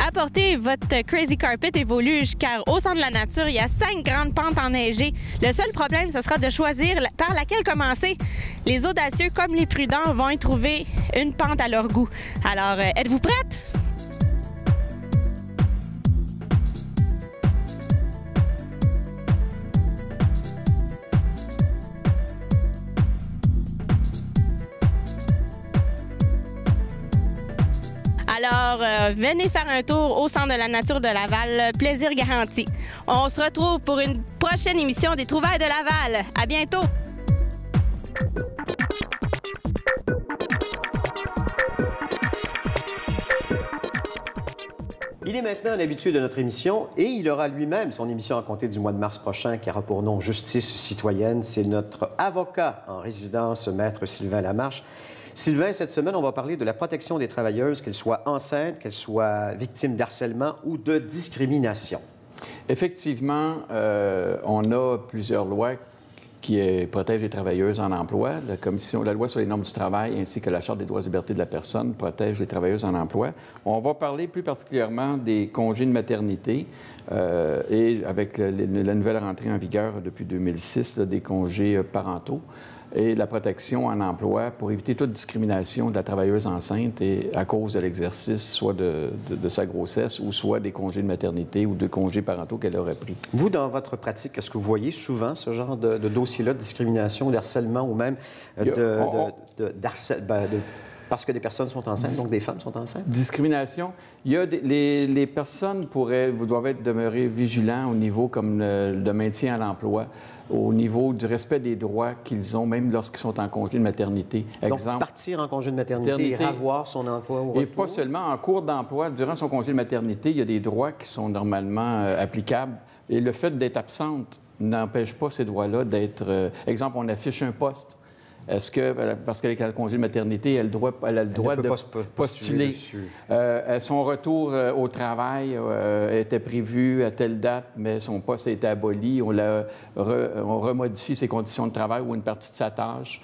S9: Apportez votre Crazy Carpet et vos luges, car au centre de la nature, il y a 5 grandes pentes enneigées. Le seul problème, ce sera de choisir par laquelle commencer. Les audacieux comme les prudents vont y trouver une pente à leur goût. Alors, êtes-vous prêtes? Alors, venez faire un tour au Centre de la nature de Laval. Plaisir garanti. On se retrouve pour une prochaine émission des Trouvailles de Laval. À bientôt!
S1: Il est maintenant un habitué de notre émission et il aura lui-même son émission à compter du mois de mars prochain qui aura pour nom Justice citoyenne. C'est notre avocat en résidence, Maître Sylvain Lamarche. Sylvain, cette semaine, on va parler de la protection des travailleuses, qu'elles soient enceintes, qu'elles soient victimes d'harcèlement ou de discrimination.
S11: Effectivement, on a plusieurs lois qui protègent les travailleuses en emploi. La loi sur les normes du travail ainsi que la Charte des droits et libertés de la personne protègent les travailleuses en emploi. On va parler plus particulièrement des congés de maternité et avec la nouvelle rentrée en vigueur depuis 2006 des congés parentaux et la protection en emploi pour éviter toute discrimination de la travailleuse enceinte et à cause de l'exercice soit de sa grossesse ou soit des congés de maternité ou de congés parentaux qu'elle aurait pris.
S1: Vous, dans votre pratique, est-ce que vous voyez souvent ce genre de dossier-là, de discrimination, d'harcèlement ou même parce que des personnes sont enceintes, donc des femmes sont enceintes?
S11: Discrimination. Il y a les personnes doivent demeurer vigilants au niveau comme le maintien à l'emploi, au niveau du respect des droits qu'ils ont, même lorsqu'ils sont en congé de maternité.
S1: Exemple, donc, partir en congé de maternité et avoir son emploi au retour?
S11: Et pas seulement en cours d'emploi. Durant son congé de maternité, il y a des droits qui sont normalement applicables. Et le fait d'être absente n'empêche pas ces droits-là d'être... exemple, on affiche un poste. Est-ce que, parce qu'elle est en congé de maternité, elle a le droit de postuler? Son retour au travail était prévu à telle date, mais son poste a été aboli. On remodifie ses conditions de travail ou une partie de sa tâche.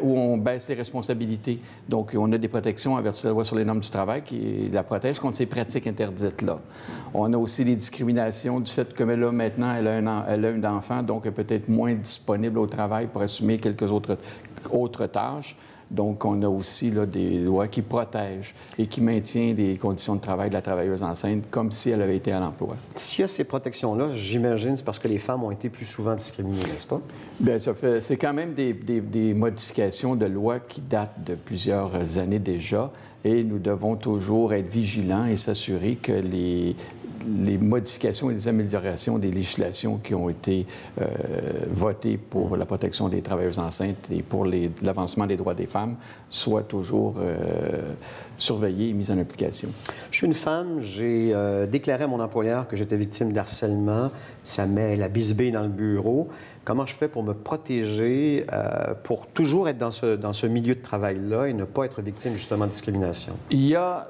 S11: Où on baisse les responsabilités. Donc, on a des protections en vertu de la loi sur les normes du travail qui la protège contre ces pratiques interdites-là. On a aussi les discriminations du fait que, comme elle a maintenant, elle a un enfant, donc elle peut être moins disponible au travail pour assumer quelques autres tâches. Donc, on a aussi là, des lois qui protègent et qui maintiennent les conditions de travail de la travailleuse enceinte comme si elle avait été à l'emploi.
S1: S'il y a ces protections-là, j'imagine, c'est parce que les femmes ont été plus souvent discriminées, n'est-ce pas?
S11: Bien, c'est quand même des modifications de loi qui datent de plusieurs années déjà et nous devons toujours être vigilants et s'assurer que les modifications et les améliorations des législations qui ont été votées pour la protection des travailleuses enceintes et pour l'avancement des droits des femmes soient toujours surveillées et mises en application.
S1: Je suis une femme, j'ai déclaré à mon employeur que j'étais victime d'harcèlement. Ça met la bisbille dans le bureau. Comment je fais pour me protéger, pour toujours être dans ce milieu de travail-là et ne pas être victime justement de discrimination?
S11: Il y a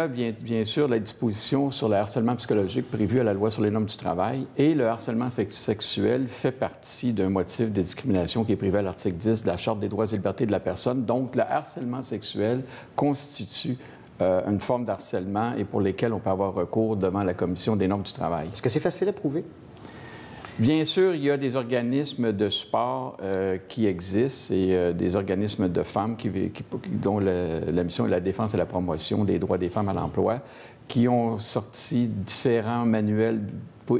S11: bien sûr la disposition sur le harcèlement psychologique prévue à la loi sur les normes du travail et le harcèlement sexuel fait partie d'un motif de discrimination qui est prévu à l'article 10 de la Charte des droits et libertés de la personne. Donc, le harcèlement sexuel constitue une forme d'harcèlement et pour lesquels on peut avoir recours devant la Commission des normes du travail.
S1: Est-ce que c'est facile à prouver?
S11: Bien sûr, il y a des organismes de support qui existent et des organismes de femmes dont la mission est la défense et la promotion des droits des femmes à l'emploi, qui ont sorti différents manuels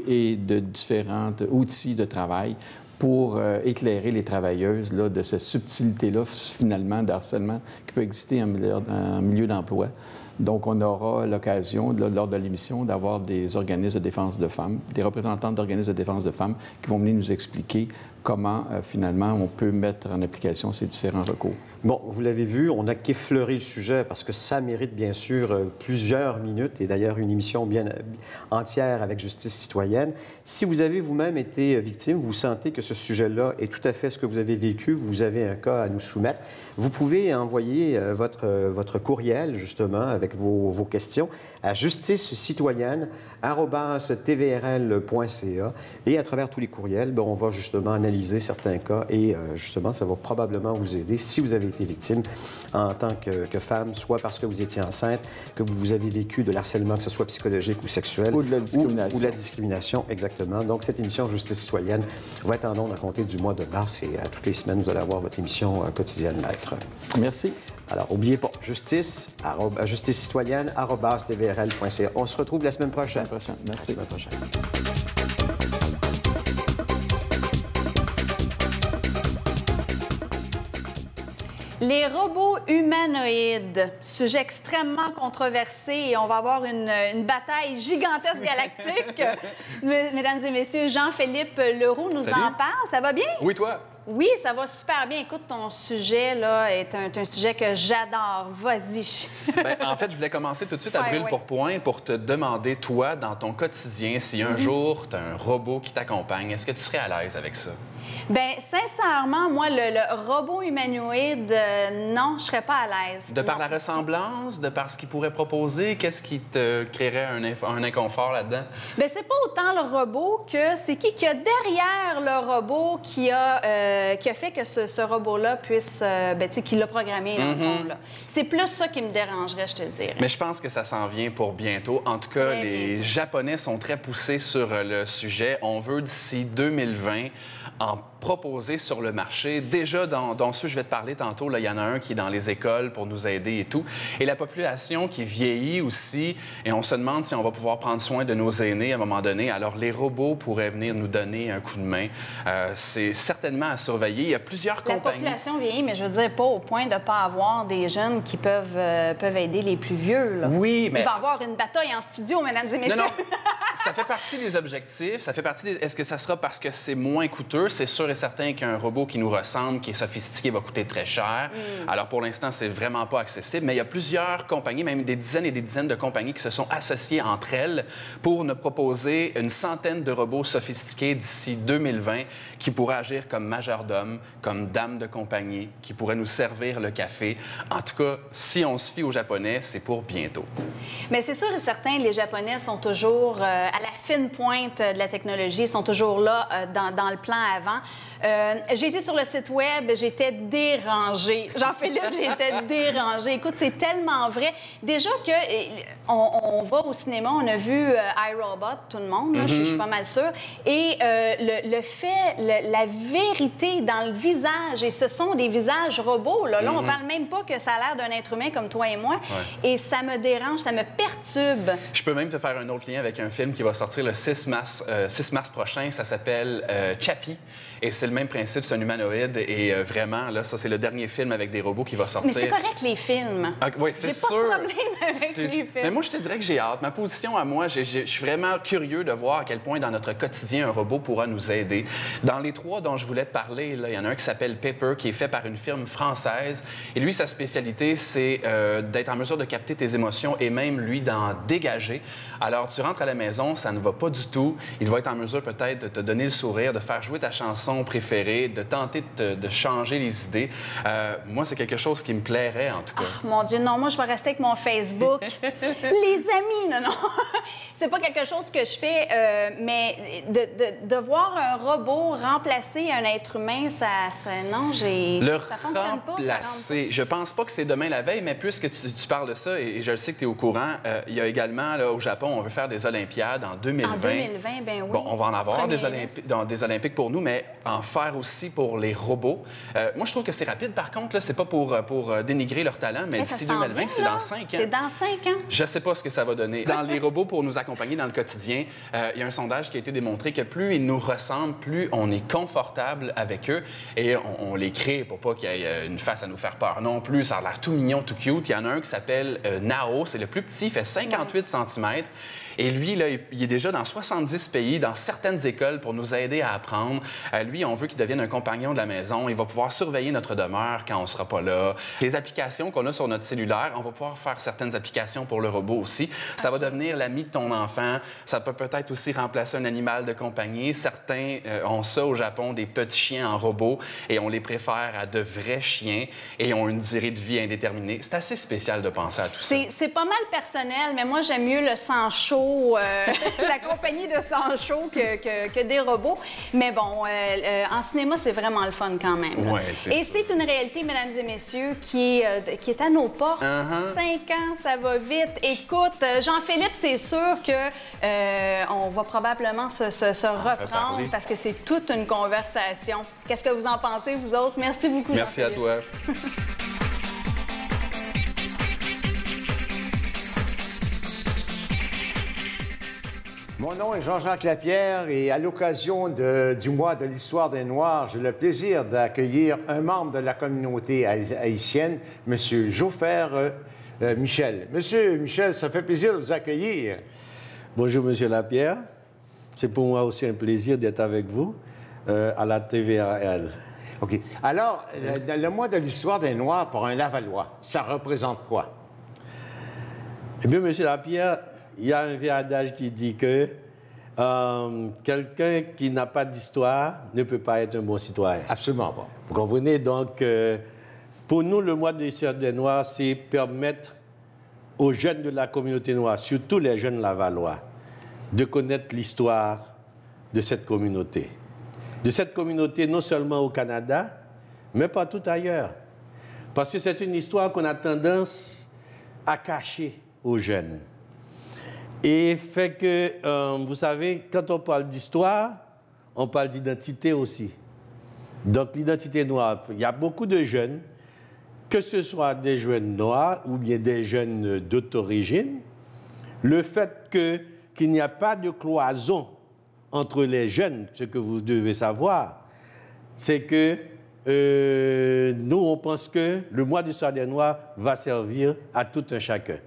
S11: et de différents outils de travail pour éclairer les travailleuses là, de cette subtilité-là, finalement, d'harcèlement qui peut exister en milieu d'emploi. Donc, on aura l'occasion, lors de l'émission, d'avoir des organismes de défense de femmes, des représentants d'organismes de défense de femmes qui vont venir nous expliquer comment, finalement, on peut mettre en application ces différents recours.
S1: Bon, vous l'avez vu, on n'a qu'effleuré le sujet parce que ça mérite bien sûr plusieurs minutes et d'ailleurs une émission bien entière avec Justice citoyenne. Si vous avez vous-même été victime, vous sentez que ce sujet-là est tout à fait ce que vous avez vécu, vous avez un cas à nous soumettre, vous pouvez envoyer votre courriel justement avec vos questions à justicecitoyenne@tvrl.ca et à travers tous les courriels, on va justement analyser certains cas et justement, ça va probablement vous aider si vous avez été victime en tant que femme, soit parce que vous étiez enceinte, que vous avez vécu de l'harcèlement, que ce soit psychologique ou sexuel.
S11: Ou de la discrimination.
S1: Ou de la discrimination, exactement. Donc, cette émission Justice citoyenne va être en ondes à compter du mois de mars et toutes les semaines, vous allez avoir votre émission quotidienne, Maître.
S11: Merci.
S1: Alors, n'oubliez pas, justicecitoyenne@tvrl.ca. On se retrouve la semaine prochaine.
S11: Merci.
S1: La semaine prochaine.
S2: Les robots humanoïdes, sujet extrêmement controversé et on va avoir une bataille gigantesque galactique. Mesdames et messieurs, Jean-Philippe Leroux nous en parle. Ça va bien?
S12: Oui, toi?
S2: Oui, ça va super bien. Écoute, ton sujet là, est un sujet que j'adore. Vas-y.
S12: Bien, en fait, je voulais commencer tout de suite à brûle pour point pour te demander, toi, dans ton quotidien, si un jour, tu as un robot qui t'accompagne, est-ce que tu serais à l'aise avec ça?
S2: Bien, sincèrement, moi, le robot humanoïde, non, je serais pas à l'aise.
S12: De par la ressemblance, de par ce qu'il pourrait proposer, qu'est-ce qui te créerait un inconfort là-dedans?
S2: Bien, c'est pas autant le robot que c'est qui a derrière le robot qui a fait que ce robot-là puisse, qui l'a programmé, dans le fond. C'est plus ça qui me dérangerait, je te dirais.
S12: Mais je pense que ça s'en vient pour bientôt. En tout cas, les Japonais sont très poussés sur le sujet. On veut, d'ici 2020, en proposer sur le marché. Déjà, dans ceux que je vais te parler tantôt, il y en a un qui est dans les écoles pour nous aider et tout. Et la population qui vieillit aussi, et on se demande si on va pouvoir prendre soin de nos aînés à un moment donné. Alors, les robots pourraient venir nous donner un coup de main. C'est certainement à surveiller. Il y a plusieurs compagnies.
S2: La population vieillit, mais je veux dire, pas au point de ne pas avoir des jeunes qui peuvent aider les plus vieux. Là.
S12: Oui, mais...
S2: Il va y avoir une bataille en studio, mesdames et messieurs.
S12: Non, ça fait partie des objectifs. Ça fait partie des... Est-ce que ça sera parce que c'est moins coûteux? C'est sûr et certain qu'un robot qui nous ressemble, qui est sophistiqué, va coûter très cher. Alors, pour l'instant, c'est vraiment pas accessible. Mais il y a plusieurs compagnies, même des dizaines et des dizaines de compagnies qui se sont associées entre elles pour nous proposer une centaine de robots sophistiqués d'ici 2020 qui pourraient agir comme majordomes, comme dames de compagnie, qui pourraient nous servir le café. En tout cas, si on se fie aux Japonais, c'est pour bientôt.
S2: Mais c'est sûr et certain, les Japonais sont toujours à la fine pointe de la technologie, sont toujours là dans le plan avant. J'ai été sur le site web, j'étais dérangée. Jean-Philippe, j'étais dérangée. Écoute, c'est tellement vrai. Déjà on va au cinéma, on a vu iRobot, tout le monde, là, je suis pas mal sûre. Et le fait, la vérité dans le visage, et ce sont des visages robots, là, on parle même pas que ça a l'air d'un être humain comme toi et moi. Et ça me dérange, ça me perturbe.
S12: Je peux même te faire un autre lien avec un film qui va sortir le 6 mars prochain. Ça s'appelle Chappie. Et c'est le même principe, c'est un humanoïde. Et vraiment, là, ça, c'est le dernier film avec des robots qui va sortir.
S2: Mais c'est correct, les films.
S12: Ah, oui, c'est sûr.
S2: J'ai pas de problème avec les films.
S12: Mais moi, je te dirais que j'ai hâte. Ma position à moi, je suis vraiment curieux de voir à quel point, dans notre quotidien, un robot pourra nous aider. Dans les trois dont je voulais te parler, là, il y en a un qui s'appelle Pepper, qui est fait par une firme française. Et lui, sa spécialité, c'est d'être en mesure de capter tes émotions et même, lui, d'en dégager. Alors, tu rentres à la maison, ça ne va pas du tout. Il va être en mesure peut-être de te donner le sourire, de faire jouer ta chanson préférée, de tenter de changer les idées. Moi, c'est quelque chose qui me plairait, en tout cas.
S2: Oh, mon Dieu, non, moi, je vais rester avec mon Facebook. Les amis, non. C'est pas quelque chose que je fais, mais de voir un robot remplacer un être humain, non, ça fonctionne pas.
S12: Remplacer, je pense pas que c'est demain la veille, mais puisque tu parles de ça, et je le sais que tu es au courant, il y a également, là, au Japon, on veut faire des Olympiades en 2020.
S2: En 2020, bien oui.
S12: Bon, on va en avoir des Olympiques pour nous, mais en faire aussi pour les robots. Moi, je trouve que c'est rapide, par contre, là, c'est pas pour dénigrer leur talent, mais d'ici 2020, c'est dans 5 ans.
S2: C'est dans 5 ans.
S12: Je sais pas ce que ça va donner. Dans les robots pour nous accompagner dans le quotidien, il y a un sondage qui a été démontré que plus ils nous ressemblent, plus on est confortable avec eux et on les crée pour pas qu'il y ait une face à nous faire peur non plus. Ça a l'air tout mignon, tout cute. Il y en a un qui s'appelle Nao, c'est le plus petit, il fait 58 cm. Et lui, là, il est déjà dans 70 pays, dans certaines écoles pour nous aider à apprendre. Lui, on veut qu'il devienne un compagnon de la maison. Il va pouvoir surveiller notre demeure quand on ne sera pas là. Les applications qu'on a sur notre cellulaire, on va pouvoir faire certaines applications pour le robot aussi. Ça va devenir l'ami de ton enfant. Ça peut peut-être aussi remplacer un animal de compagnie. Certains ont ça au Japon, des petits chiens en robot, et on les préfère à de vrais chiens et ont une durée de vie indéterminée. C'est assez spécial de penser à tout ça.
S2: C'est pas mal personnel, mais moi, j'aime mieux le sang chaud, la compagnie de sang chaud que des robots. Mais bon, en cinéma, c'est vraiment le fun quand même.
S12: Ouais,
S2: et c'est une réalité, mesdames et messieurs, qui est à nos portes. 5 ans, ça va vite. Écoute, Jean-Philippe, c'est sûr que on va probablement se reprendre parce que c'est toute une conversation. Qu'est-ce que vous en pensez, vous autres? Merci beaucoup,
S12: Merci à toi.
S13: Mon nom est Jean-Jacques Lapierre et à l'occasion du mois de l'histoire des Noirs, j'ai le plaisir d'accueillir un membre de la communauté haïtienne, M. Joffer Michel. Monsieur Michel, ça fait plaisir de vous accueillir.
S14: Bonjour, M. Lapierre. C'est pour moi aussi un plaisir d'être avec vous à la TVRL.
S13: OK. Alors, le mois de l'histoire des Noirs pour un Lavallois, ça représente quoi?
S14: Eh bien, M. Lapierre, il y a un vieil adage qui dit que quelqu'un qui n'a pas d'histoire ne peut pas être un bon citoyen.
S13: Absolument pas.
S14: Vous comprenez? Donc, pour nous, le mois de l'histoire des Noirs, c'est permettre aux jeunes de la communauté noire, surtout les jeunes Lavallois, de connaître l'histoire de cette communauté. De cette communauté, non seulement au Canada, mais partout ailleurs. Parce que c'est une histoire qu'on a tendance à cacher aux jeunes. Et fait que, vous savez, quand on parle d'histoire, on parle d'identité aussi. Donc, l'identité noire, il y a beaucoup de jeunes, que ce soit des jeunes noirs ou bien des jeunes d'autre origine, le fait qu'il n'y a pas de cloison entre les jeunes, ce que vous devez savoir, c'est que nous, on pense que le mois d'histoire des Noirs va servir à tout un chacun,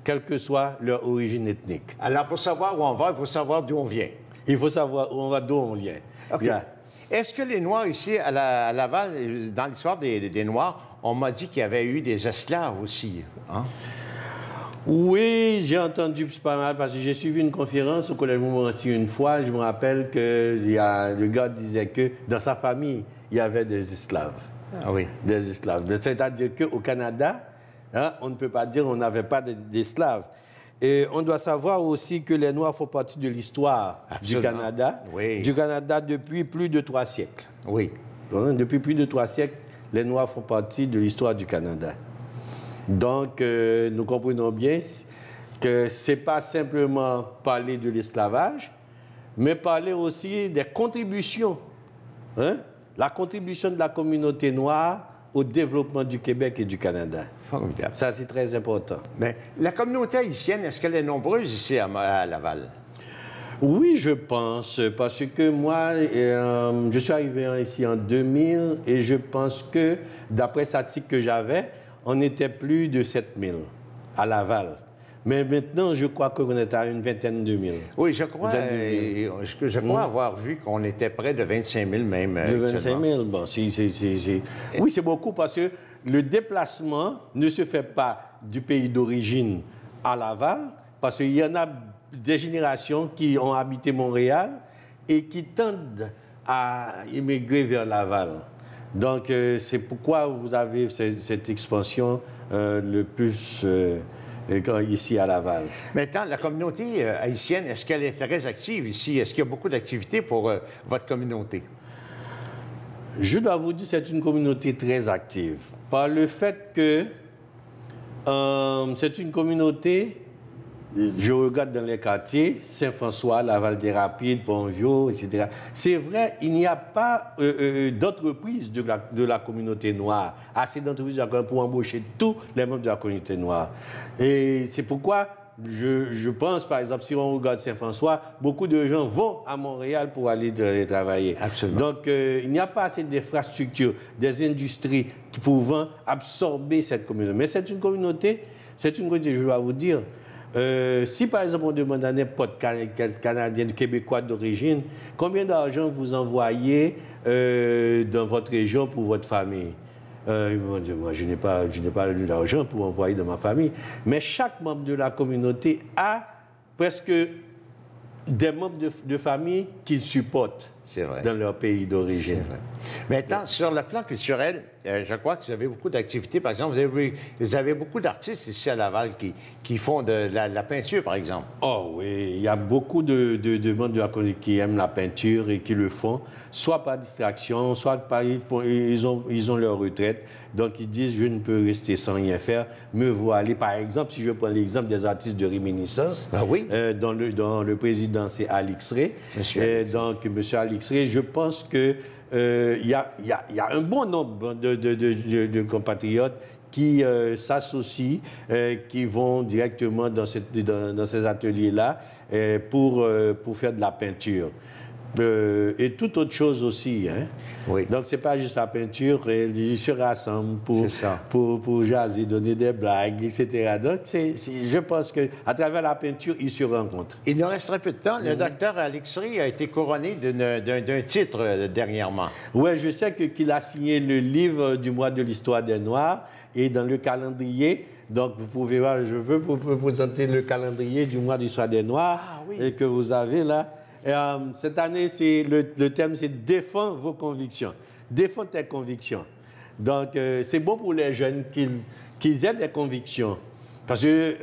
S14: quelle que soit leur origine ethnique.
S13: Alors, pour savoir où on va, il faut savoir d'où on vient.
S14: Il faut savoir où on va, d'où on vient.
S13: OK. Yeah. Est-ce que les Noirs ici, à Laval, dans l'histoire des Noirs, on m'a dit qu'il y avait eu des esclaves aussi, hein?
S14: Oui, j'ai entendu pas mal parce que j'ai suivi une conférence au Collège Montmorency une fois. Je me rappelle que le gars disait que dans sa famille, il y avait des esclaves.
S13: Ah oui.
S14: Des esclaves. C'est-à-dire qu'au Canada, hein, on ne peut pas dire qu'on n'avait pas d'esclaves. Et on doit savoir aussi que les Noirs font partie de l'histoire du Canada.
S13: Oui.
S14: Du Canada depuis plus de 3 siècles.
S13: Oui.
S14: Depuis plus de 3 siècles, les Noirs font partie de l'histoire du Canada. Donc, nous comprenons bien que ce n'est pas simplement parler de l'esclavage, mais parler aussi des contributions. Hein? La contribution de la communauté noire au développement du Québec et du Canada.
S13: Formidable.
S14: Ça, c'est très important.
S13: Mais la communauté haïtienne, est-ce qu'elle est nombreuse ici à Laval?
S14: Oui, je pense, parce que moi, je suis arrivé ici en 2000 et je pense que, d'après les statistiques que j'avais, on était plus de 7000 à Laval. Mais maintenant, je crois qu'on est à une vingtaine de mille.
S13: Oui, je crois, avoir vu qu'on était près de 25 000 même.
S14: De 25 000, bon, oui, c'est beaucoup parce que le déplacement ne se fait pas du pays d'origine à Laval, parce qu'il y en a des générations qui ont habité Montréal et qui tendent à immigrer vers Laval. Donc, c'est pourquoi vous avez cette expansion le plus ici à Laval.
S13: Maintenant, la communauté haïtienne, est-ce qu'elle est très active ici? Est-ce qu'il y a beaucoup d'activités pour votre communauté?
S14: Je dois vous dire que c'est une communauté très active. Par le fait que c'est une communauté, je regarde dans les quartiers, Saint-François, Laval-des-Rapides, Bonvieux, etc. C'est vrai, il n'y a pas d'entreprise de la communauté noire, assez d'entreprises pour embaucher tous les membres de la communauté noire. Et c'est pourquoi je pense, par exemple, si on regarde Saint-François, beaucoup de gens vont à Montréal pour aller travailler.
S13: Absolument.
S14: Donc, il n'y a pas assez d'infrastructures, des industries qui pouvant absorber cette communauté. Mais c'est une communauté, je dois vous dire, si par exemple on demande à n'importe Canadien, Québécois d'origine, combien d'argent vous envoyez dans votre région pour votre famille? Ils vont dire, moi, je n'ai pas d'argent pour envoyer dans ma famille. Mais chaque membre de la communauté a presque des membres de famille qu'ils supportent dans leur pays d'origine.
S13: Maintenant, sur le plan culturel, je crois que vous avez beaucoup d'activités. Par exemple, vous avez beaucoup d'artistes ici à Laval qui font de la peinture, par exemple.
S14: Oh oui, il y a beaucoup de membres de la communauté qui aiment la peinture et qui le font, soit par distraction, soit par ils ont leur retraite. Donc, ils disent, je ne peux rester sans rien faire, me vaut aller. Par exemple, si je prends l'exemple des artistes de réminiscence, dont le président, c'est Alix Ray. Donc, M. Alix Ray, je pense que il y a un bon nombre de compatriotes qui s'associent, qui vont directement dans ces ateliers-là pour faire de la peinture. Et toute autre chose aussi. Hein?
S13: Oui.
S14: Donc, ce n'est pas juste la peinture, ils se rassemblent pour jaser, donner des blagues, etc. Donc, je pense qu'à travers la peinture, ils se rencontrent.
S13: Il nous resterait peu de temps. Le docteur Alix Ray a été couronné d'un titre dernièrement.
S14: Oui, je sais qu'il a signé le livre du mois de l'histoire des Noirs et dans le calendrier. Donc, vous pouvez voir, je veux vous présenter le calendrier du mois de l'histoire des Noirs et que vous avez là. Et, cette année, le thème, c'est « Défends vos convictions ». Défends tes convictions. Donc, c'est bon pour les jeunes qu'ils aient des convictions. Parce que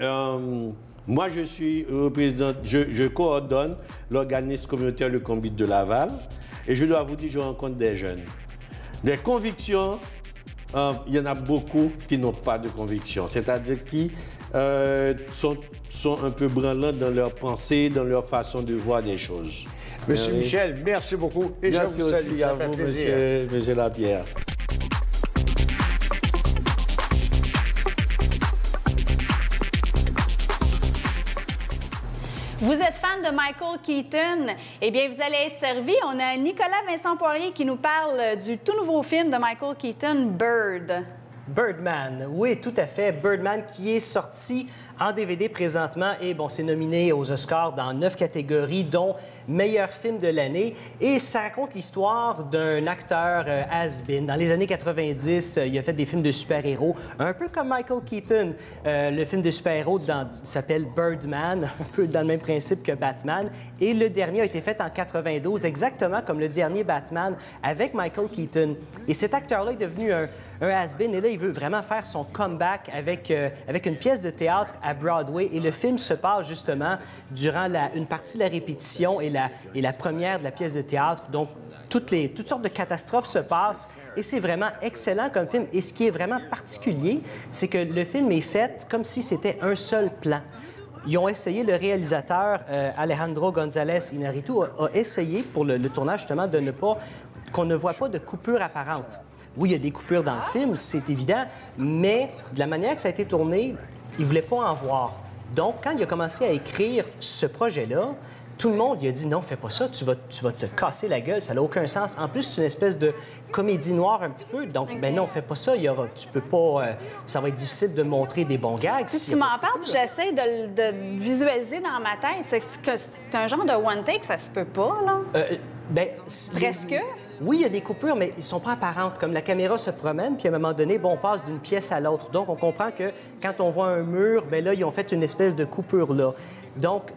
S14: moi, je suis représentant, je coordonne l'organisme communautaire Le Combit de Laval. Et je dois vous dire, je rencontre des jeunes. Des convictions, il y en a beaucoup qui n'ont pas de convictions. C'est-à-dire qui sont un peu branlants dans leur pensée, dans leur façon de voir des choses.
S13: Monsieur Michel, merci beaucoup. Et
S14: merci
S13: je vous salue,
S14: aussi à vous, monsieur Lapierre.
S2: Vous êtes fan de Michael Keaton? Eh bien, vous allez être servi. On a Nicolas Vincent Poirier qui nous parle du tout nouveau film de Michael Keaton, Bird.
S15: Birdman, oui, tout à fait. Birdman qui est sorti en DVD présentement et bon, c'est nominé aux Oscars dans 9 catégories, dont meilleur film de l'année. Et ça raconte l'histoire d'un acteur has-been. Dans les années 90, il a fait des films de super-héros, un peu comme Michael Keaton. Le film de super-héros s'appelle Birdman, un peu dans le même principe que Batman. Et le dernier a été fait en 92, exactement comme le dernier Batman, avec Michael Keaton. Et cet acteur-là est devenu un has-been, et là, il veut vraiment faire son comeback avec une pièce de théâtre à Broadway. Et le film se passe justement durant une partie de la répétition et la première de la pièce de théâtre. Donc, toutes sortes de catastrophes se passent et c'est vraiment excellent comme film. Et ce qui est vraiment particulier, c'est que le film est fait comme si c'était un seul plan. Ils ont essayé, le réalisateur Alejandro González Iñárritu a essayé pour le tournage justement qu'on ne voit pas de coupure apparente. Oui, il y a des coupures dans le film, c'est évident, mais de la manière que ça a été tourné, il ne voulait pas en voir. Donc, quand il a commencé à écrire ce projet-là, tout le monde il a dit « Non, fais pas ça, tu vas te casser la gueule, ça n'a aucun sens. » En plus, c'est une espèce de comédie noire un petit peu, donc ben non, fais pas ça, tu peux pas... ça va être difficile de montrer des bons gags.
S2: Si tu m'en parles, j'essaie de visualiser dans ma tête. C'est un genre de one take, ça se peut pas, là? Presque.
S15: Oui, il y a des coupures, mais ils ne sont pas apparentes. Comme la caméra se promène, puis à un moment donné, bon, on passe d'une pièce à l'autre. Donc, on comprend que quand on voit un mur, bien là, ils ont fait une espèce de coupure là. Donc,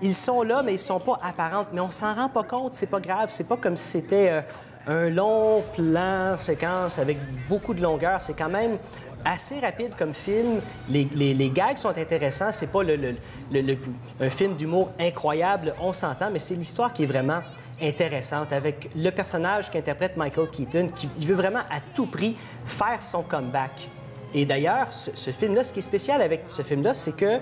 S15: ils sont là, mais ils ne sont pas apparents. Mais on s'en rend pas compte, c'est pas grave. C'est pas comme si c'était un long plan séquence avec beaucoup de longueur. C'est quand même assez rapide comme film. Les gags sont intéressants. C'est pas un film d'humour incroyable, on s'entend, mais c'est l'histoire qui est vraiment intéressante avec le personnage qu'interprète Michael Keaton qui veut vraiment à tout prix faire son comeback. Et d'ailleurs, ce film-là, ce qui est spécial avec ce film-là, c'est que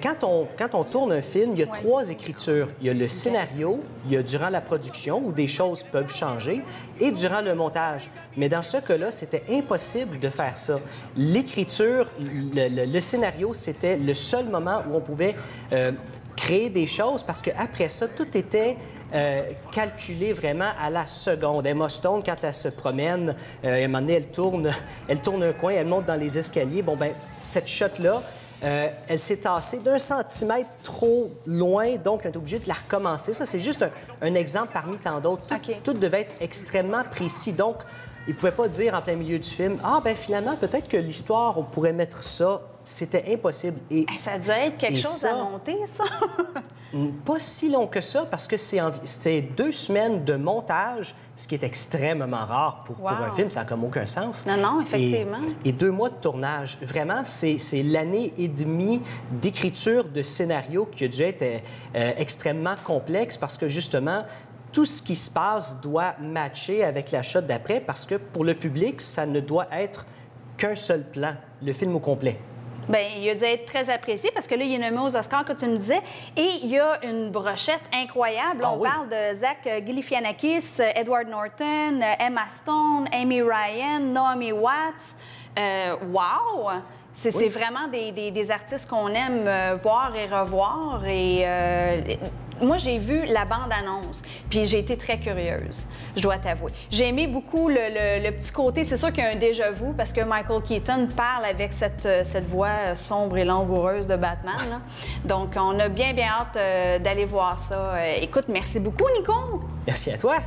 S15: quand on tourne un film, il y a trois écritures. Il y a le scénario, il y a durant la production, où des choses peuvent changer, et durant le montage. Mais dans ce cas-là, c'était impossible de faire ça. L'écriture, le scénario, c'était le seul moment où on pouvait créer des choses, parce qu'après ça, tout était calculé vraiment à la seconde. Emma Stone, quand elle se promène, à un moment donné, elle tourne un coin, elle monte dans les escaliers. Bon, ben cette shot-là, elle s'est tassée d'1 centimètre trop loin, donc on est obligé de la recommencer. Ça, c'est juste un exemple parmi tant d'autres. Tout devait être extrêmement précis. Donc, ils ne pouvaient pas dire en plein milieu du film, « Ah, ben finalement, peut-être que l'histoire, on pourrait mettre ça. » C'était impossible. Et
S2: ça a dû être quelque chose à monter, ça?
S15: Pas si long que ça, parce que c'est 2 semaines de montage, ce qui est extrêmement rare pour un film. Ça n'a comme aucun sens.
S2: Non, effectivement.
S15: Et 2 mois de tournage. Vraiment, c'est l'année et demie d'écriture de scénario qui a dû être extrêmement complexe, parce que, justement, tout ce qui se passe doit matcher avec la shot d'après, parce que pour le public, ça ne doit être qu'un seul plan, le film au complet.
S2: Bien, il a dû être très apprécié parce que là, il est nommé aux Oscars, comme tu me disais. Et il y a une brochette incroyable. On parle de Zach Galifianakis, Edward Norton, Emma Stone, Amy Ryan, Naomi Watts. Wow! C'est vraiment des artistes qu'on aime voir et revoir. Et moi, j'ai vu la bande-annonce, puis j'ai été très curieuse, je dois t'avouer. J'ai aimé beaucoup le petit côté, c'est sûr qu'il y a un déjà-vu, parce que Michael Keaton parle avec cette voix sombre et langoureuse de Batman. Là. Donc, on a bien hâte d'aller voir ça. Écoute, merci beaucoup, Nico!
S15: Merci à toi!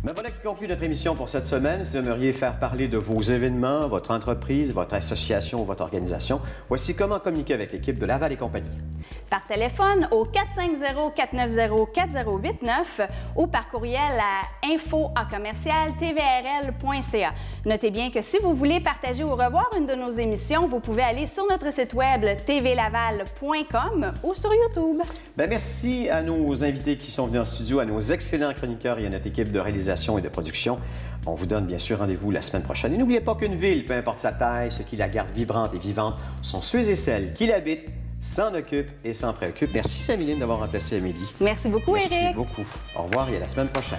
S1: Ben voilà qui conclut notre émission pour cette semaine. Si vous aimeriez faire parler de vos événements, votre entreprise, votre association ou votre organisation, voici comment communiquer avec l'équipe de Laval et compagnie.
S2: Par téléphone au 450-490-4089 ou par courriel à info@tvrl.ca. Notez bien que si vous voulez partager ou revoir une de nos émissions, vous pouvez aller sur notre site web tvlaval.com ou sur YouTube.
S1: Ben merci à nos invités qui sont venus en studio, à nos excellents chroniqueurs et à notre équipe de réalisation et de production. On vous donne bien sûr rendez-vous la semaine prochaine. Et n'oubliez pas qu'une ville, peu importe sa taille, ce qui la garde vibrante et vivante, sont ceux et celles qui l'habitent, s'en occupent et s'en préoccupent. Merci, Samiline, d'avoir remplacé Amélie.
S2: Merci beaucoup, Éric.
S1: Merci beaucoup. Au revoir et à la semaine prochaine.